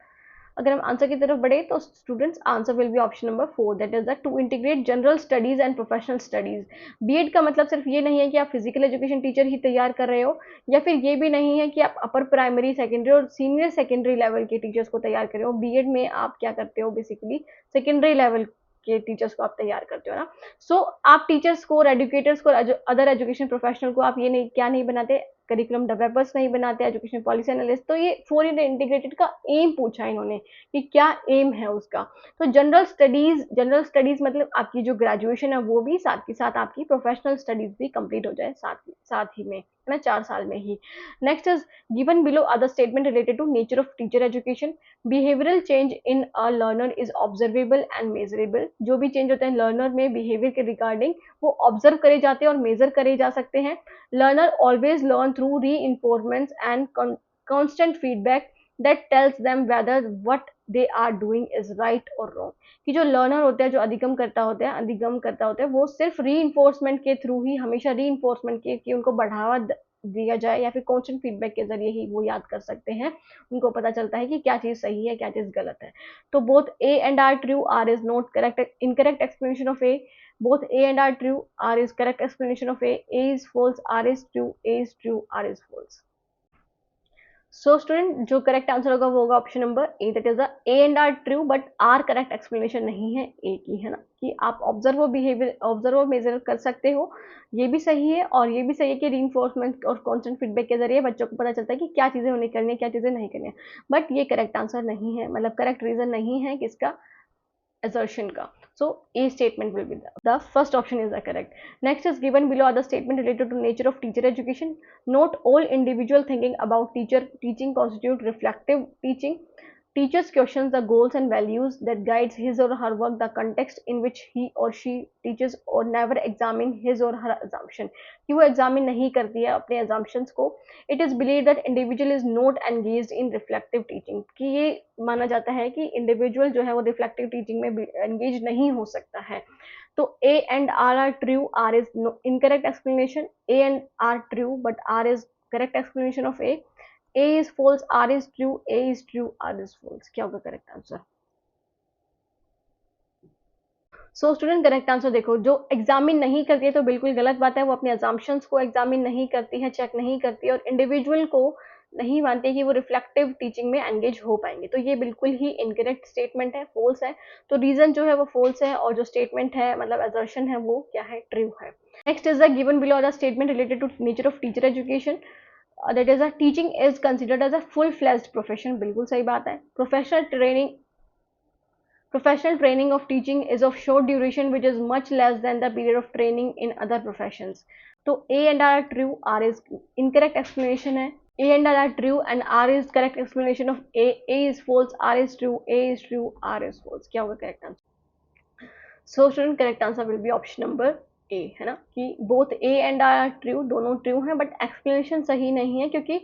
अगर हम आंसर की तरफ बढ़े तो students, answer will be option number 4, that is the to integrate general studies and professional studies. BEd का मतलब सिर्फ ये नहीं है कि आप फिजिकल एजुकेशन टीचर ही तैयार कर रहे हो, या फिर ये भी नहीं है कि आप अपर प्राइमरी, सेकेंडरी और सीनियर सेकेंडरी लेवल के टीचर्स को तैयार कर रहे हो। बीएड में आप क्या करते हो, बेसिकली सेकेंडरी लेवल के टीचर्स को आप तैयार करते हो ना। सो आप टीचर्स को और एजुकेटर्स को, अदर एजुकेशन प्रोफेशनल को आप ये नहीं क्या नहीं बनाते, करिकुलम डेवलपर्स नहीं बनाते, एजुकेशन पॉलिसी एनालिस्ट। तो ये 4 ईयर इंटीग्रेटेड का एम पूछा है इन्होंने कि क्या एम है उसका। तो जनरल स्टडीज मतलब आपकी जो ग्रेजुएशन है वो भी, साथ के साथ आपकी प्रोफेशनल स्टडीज भी कंप्लीट हो जाए साथ ही में, है ना, 4 साल में ही। Next is given below other statement related to nature of teacher education. Behavioural change in a learner is observable and measurable. जो भी चेंज होता है लर्नर में बिहेवियर के रिगार्डिंग, वो ऑब्जर्व करे जाते हैं और मेजर करे जा सकते हैं। Learner always learn through reinforcements and constant feedback that tells them whether what they are doing is right or wrong। कि जो लर्नर होते हैं, जो अधिगम करता होता है, वो सिर्फ रीइंफोर्समेंट के थ्रू ही, हमेशा रीइंफोर्समेंट के कि उनको बढ़ावा दिया जाए या फिर कॉन्स्टेंट फीडबैक के जरिए ही वो याद कर सकते हैं। उनको पता चलता है कि क्या चीज़ सही है, क्या चीज़ गलत है। तो both A and R true, R is not correct, incorrect explanation of A. Both A and R true, R is correct explanation of A is false, R is true, A is true, R is false। So student, जो correct answer होगा वो होगा option number A, that is A and R true, but R correct explanation नहीं है A की, है ना, कि आप ऑब्जर्व बिहेवियर मेजर कर सकते हो, ये भी सही है। और ये भी सही है कि रीइंफोर्समेंट और कॉन्स्टेंट फीडबैक के जरिए बच्चों को पता चलता है कि क्या चीज़ें उन्हें करनी है, क्या चीज़ें नहीं करनी है। बट ये करेक्ट आंसर नहीं है, मतलब करेक्ट रीजन नहीं है किसका, assertion का। So A statement will be the first option is the correct। Next is given below are the statement related to nature of teacher education। Not all individual thinking about teaching constitute reflective teaching। Teachers questions the goals and values that guides his or her work, the context in which he or she teaches, or never examine his or her assumption। कि वो examine नहीं करती है अपने assumptions को। It is believed that individual is not engaged in reflective teaching। कि ये माना जाता है कि इंडिविजुअल जो है वो रिफ्लेक्टिव टीचिंग में एंगेज नहीं हो सकता है। तो A and R are true, R is no incorrect explanation। A and R true, but R is correct explanation of A। A is false, R is true, A is true, R is false। क्या होगा correct answer? So student, correct answer देखो, जो examine नहीं करती है तो बिल्कुल गलत बात है, वो अपने अजम्पशंस को एग्जामिन नहीं करती है, चेक नहीं करती है, और इंडिविजुअल को नहीं मानती कि वो रिफ्लेक्टिव टीचिंग में एंगेज हो पाएंगे। तो ये बिल्कुल ही इनकरेक्ट स्टेटमेंट है, फॉल्स है। तो रीजन जो है वो फॉल्स है, और जो स्टेटमेंट है मतलब असर्शन है वो क्या है, ट्रू है। Next is the given below the statement related to nature of teacher education. That is a teaching is considered as a full fledged profession. बिल्कुल सही बात है। Professional training of teaching is of short duration, which is much less than the period of training in other professions। तो A and R are true, R is incorrect explanation है। A and R are true and R is correct explanation of A। A is false, R is true, A is true, R is false। क्या होगा correct answer? So student, correct answer will be option number A, है ना, कि both A and R true, दोनों true हैं, but explanation सही नहीं है, क्योंकि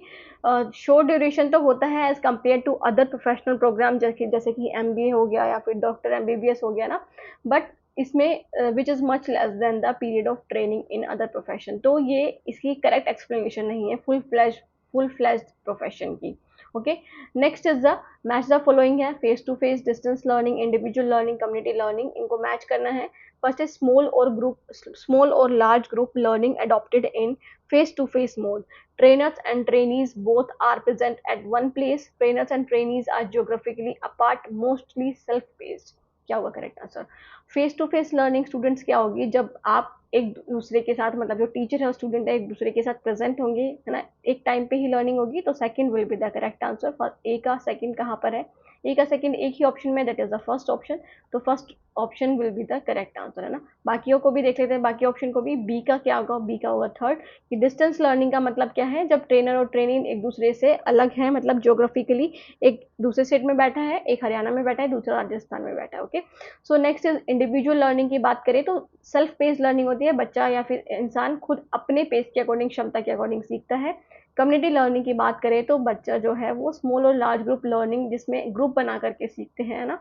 शॉर्ट ड्यूरेशन तो होता है as compare to other professional program, जैसे कि MBA हो गया या फिर डॉक्टर MBBS हो गया ना, बट इसमें which is much less than the period of training in other profession. तो ये इसकी करेक्ट एक्सप्लेनेशन नहीं है फुल फ्लैश्ड प्रोफेशन की। Okay, next is the match the following है, face to face, distance learning, individual learning, community learning, इनको match करना है। फर्स्ट इज स्मॉल और large group learning adopted in face to face mode. Trainers and trainees both are present at one place। Trainers and trainees are geographically apart, mostly self-paced। क्या होगा correct answer? Face to face learning students क्या होगी, जब आप एक दूसरे के साथ, मतलब जो टीचर है और स्टूडेंट है, एक दूसरे के साथ प्रेजेंट होंगे, है ना, एक टाइम पे ही लर्निंग होगी। तो second will be the correct answer. First A का सेकंड कहाँ पर है? ए का सेकंड एक ही ऑप्शन में, that is the first option. तो first option will be the correct answer, है ना। बाकियों को भी देख लेते हैं, बाकी ऑप्शन को भी। बी का क्या होगा? बी का होगा थर्ड, कि डिस्टेंस लर्निंग का मतलब क्या है, जब ट्रेनर और ट्रेनिंग एक दूसरे से अलग है, मतलब ज्योग्राफिकली एक दूसरे स्टेट में बैठा है, एक हरियाणा में बैठा है, दूसरा राजस्थान में बैठा है। Okay, so next is individual learning की बात करें तो सेल्फ पेस लर्निंग होती है, बच्चा या फिर इंसान खुद अपने पेस के अकॉर्डिंग, क्षमता के अकॉर्डिंग सीखता है। कम्युनिटी लर्निंग की बात करें तो बच्चा जो है वो स्मॉल और लार्ज ग्रुप लर्निंग, जिसमें ग्रुप बना करके सीखते हैं ना,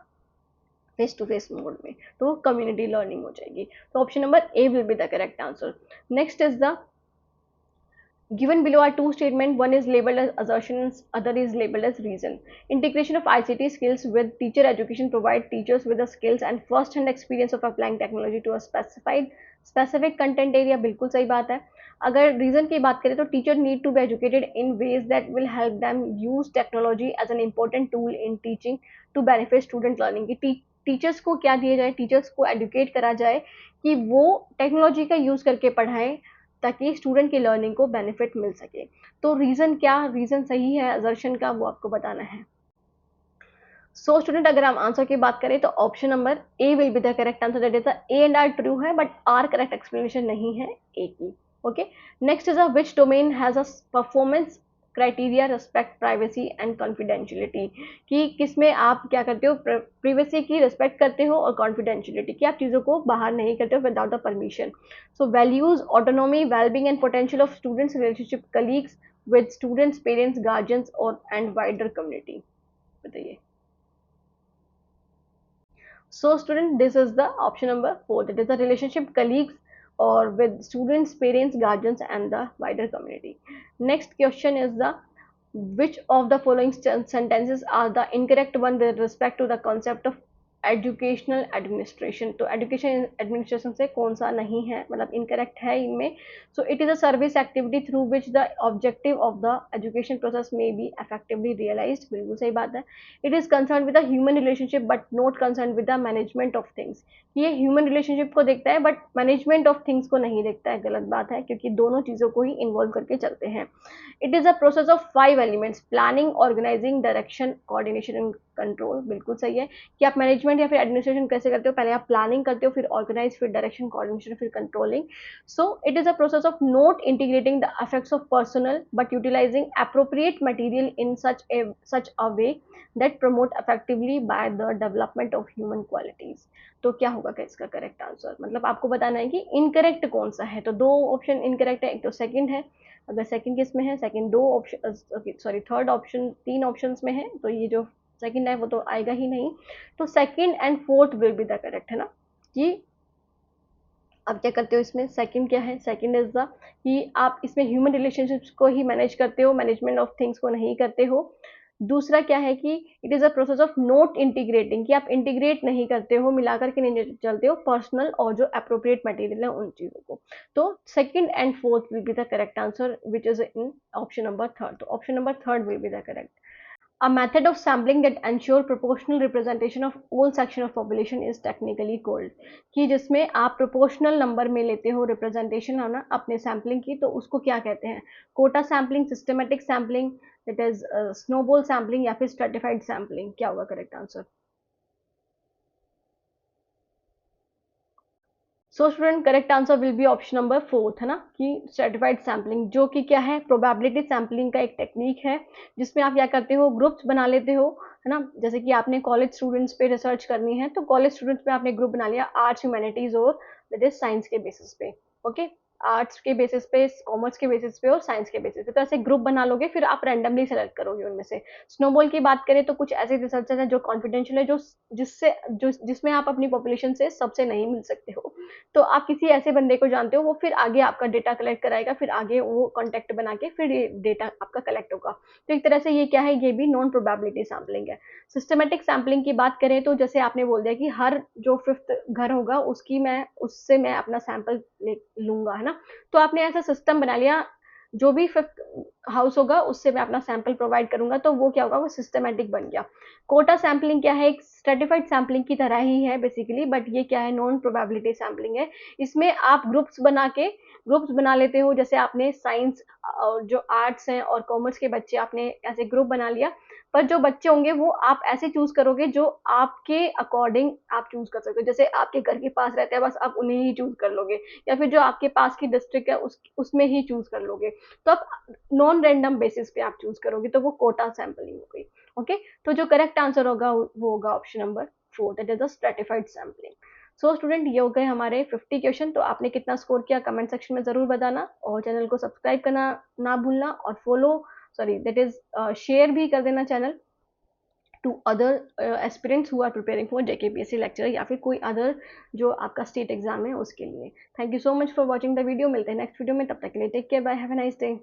फेस टू फेस मोड में, तो कम्युनिटी लर्निंग हो जाएगी। तो option number A will be the correct answer. Next is the given below are two statements, one is labeled as assertion and other is labeled as reason। Integration of ICT skills with teacher education provide teachers with the skills and first hand experience of applying technology to a specific content area। बिल्कुल सही बात है। अगर reason की बात करें तो teacher need to be educated in ways that will help them use technology as an important tool in teaching to benefit student learning. की टीचर्स को क्या दिया जाए, टीचर्स को एडुकेट करा जाए कि वो टेक्नोलॉजी का यूज़ करके पढ़ाएं ताकि स्टूडेंट की लर्निंग को बेनिफिट मिल सके। तो रीज़न क्या, रीज़न सही है असर्शन का, वो आपको बताना है। सो स्टूडेंट, अगर हम आंसर की बात करें तो option number A will be the correct answer. That is the A and R true है, बट आर करेक्ट एक्सप्लेनेशन नहीं है ए की। Okay, next is a which domain has a performance criteria respect privacy and confidentiality, कि किसमें आप क्या करते हो, प्राइवेसी की रिस्पेक्ट करते हो और कॉन्फिडेंशियलिटी की, आप चीज़ों को बाहर नहीं करते हो without the permission. So values, autonomy, wellbeing and potential of students, relationship colleagues with students, parents, guardians और एंड वाइडर कम्युनिटी। बताइए। So student, this is the option number 4. That is the relationship colleagues or with students, parents, guardians and the wider community. Next question is the which of the following sentences are the incorrect one with respect to the concept of educational administration. तो education administration से कौन सा नहीं है, मतलब incorrect है इनमें। सो it is a service activity through which the objective of the education process में बी इफेक्टिवली रियलाइज्ड। बिल्कुल सही बात है। It is concern with the human relationship but not concern with the management of things. ये human relationship को देखता है but management of things को नहीं देखता है। गलत बात है, क्योंकि दोनों चीज़ों को ही इन्वॉल्व करके चलते हैं। It is a process of 5 elements, planning, organizing, direction, coordination and control. बिल्कुल सही है कि आप मैनेजमेंट या फिर एडमिनिस्ट्रेशन कैसे करते हो, पहले आप प्लानिंग करते हो, फिर ऑर्गेनाइज, फिर डायरेक्शन, कोऑर्डिनेशन, फिर controlling. So it is a process of not integrating the effects of personal but utilizing appropriate material in such a way that promote effectively by the development of human qualities. तो क्या होगा क्या इसका correct answer, मतलब आपको बताना है कि इनकरेक्ट कौन सा है। तो दो ऑप्शन इनकरेक्ट है, एक तो सेकंड है। अगर सेकंड किस में है, सेकंड दो option, sorry third option 3 options में है, तो ये जो सेकंड है वो तो आएगा ही नहीं। तो second and fourth will be the correct, है ना। कि आप क्या करते हो इसमें, सेकंड क्या है, सेकंड इज द कि आप इसमें ह्यूमन रिलेशनशिप्स को ही मैनेज करते हो, मैनेजमेंट ऑफ थिंग्स को नहीं करते हो। दूसरा क्या है कि it is a process of not integrating, कि आप इंटीग्रेट नहीं करते हो, मिलाकर के नहीं चलते हो पर्सनल और जो अप्रोप्रिएट मटेरियल है उन चीज़ों को। तो second and fourth will be the correct answer which is in option number third. तो option number third will be the correct. A method of sampling that ensure proportional representation of all section of population is technically called, कि जिसमें आप proportional number में लेते हो representation है ना अपने सैम्पलिंग की, तो उसको क्या कहते हैं, quota sampling, systematic sampling, that is snowball sampling या फिर स्ट्रेटिफाइड सैम्पलिंग। क्या होगा correct answer. So student, correct answer will be option number fourth, है ना, कि स्ट्रेटिफाइड सैम्पलिंग, जो कि क्या है, प्रोबेबिलिटी सैम्पलिंग का एक टेक्निक है, जिसमें आप क्या करते हो, ग्रुप्स बना लेते हो, है ना। जैसे कि आपने कॉलेज स्टूडेंट्स पे रिसर्च करनी है, तो कॉलेज स्टूडेंट्स पे आपने ग्रुप बना लिया आर्ट्स, ह्यूमैनिटीज और दैट इज साइंस के बेसिस पे। ओके, आर्ट्स के बेसिस पे, कॉमर्स के बेसिस पे और साइंस के बेसिस पे, तो ऐसे ग्रुप बना लोगे, फिर आप रैंडमली सेलेक्ट करोगे उनमें से। स्नोबॉल की बात करें तो कुछ ऐसे रिसर्चर हैं जो कॉन्फिडेंशियल है, जिसमें आप अपनी पॉपुलेशन से सबसे नहीं मिल सकते हो। तो आप किसी ऐसे बंदे को जानते हो, वो फिर आगे आपका डेटा कलेक्ट कराएगा, फिर आगे वो कॉन्टैक्ट बना के फिर ये डेटा आपका कलेक्ट होगा। तो एक तरह से ये क्या है, ये भी नॉन प्रोबेबिलिटी सैम्पलिंग है। सिस्टमेटिक सैम्पलिंग की बात करें तो जैसे आपने बोल दिया कि हर जो 5th घर होगा उससे मैं अपना सैंपल लूंगा, है ना। तो आपने ऐसा सिस्टम बना लिया, जो भी 5th हाउस होगा उससे मैं अपना सैंपल प्रोवाइड करूंगा, तो वो क्या होगा, वो सिस्टमेटिक बन गया। कोटा सैम्पलिंग क्या है, एक स्ट्रेटिफाइड सैम्पलिंग की तरह ही है बेसिकली, बट ये क्या है, नॉन प्रोबेबिलिटी सैम्पलिंग है। इसमें आप ग्रुप्स बना लेते हो, जैसे आपने साइंस और जो आर्ट्स हैं और कॉमर्स के बच्चे आपने ऐसे ग्रुप बना लिया, पर जो बच्चे होंगे वो आप ऐसे चूज करोगे जो आपके अकॉर्डिंग आप चूज कर सकते हो। जैसे आपके घर के पास रहते हैं, बस आप उन्हें ही चूज कर लोगे, या फिर जो आपके पास की डिस्ट्रिक्ट है उसमें ही चूज कर लोगे। तो आप नॉन रैंडम बेसिस पे आप चूज करोगे, तो वो कोटा सैम्पलिंग हो गई। ओके, तो जो करेक्ट आंसर होगा वो होगा option number 4, that is the stratified sampling. So student, ये हो गए हमारे 50 क्वेश्चन। तो आपने कितना स्कोर किया कमेंट सेक्शन में जरूर बताना, और चैनल को सब्सक्राइब करना ना भूलना, और दैट इज शेयर भी कर देना channel to other aspirants who are preparing for JKPSC lecture या फिर कोई अदर जो आपका स्टेट एग्जाम है उसके लिए। Thank you so much for watching the video. मिलते हैं नेक्स्ट वीडियो में, तब तक के लिए take care, bye, have a nice day.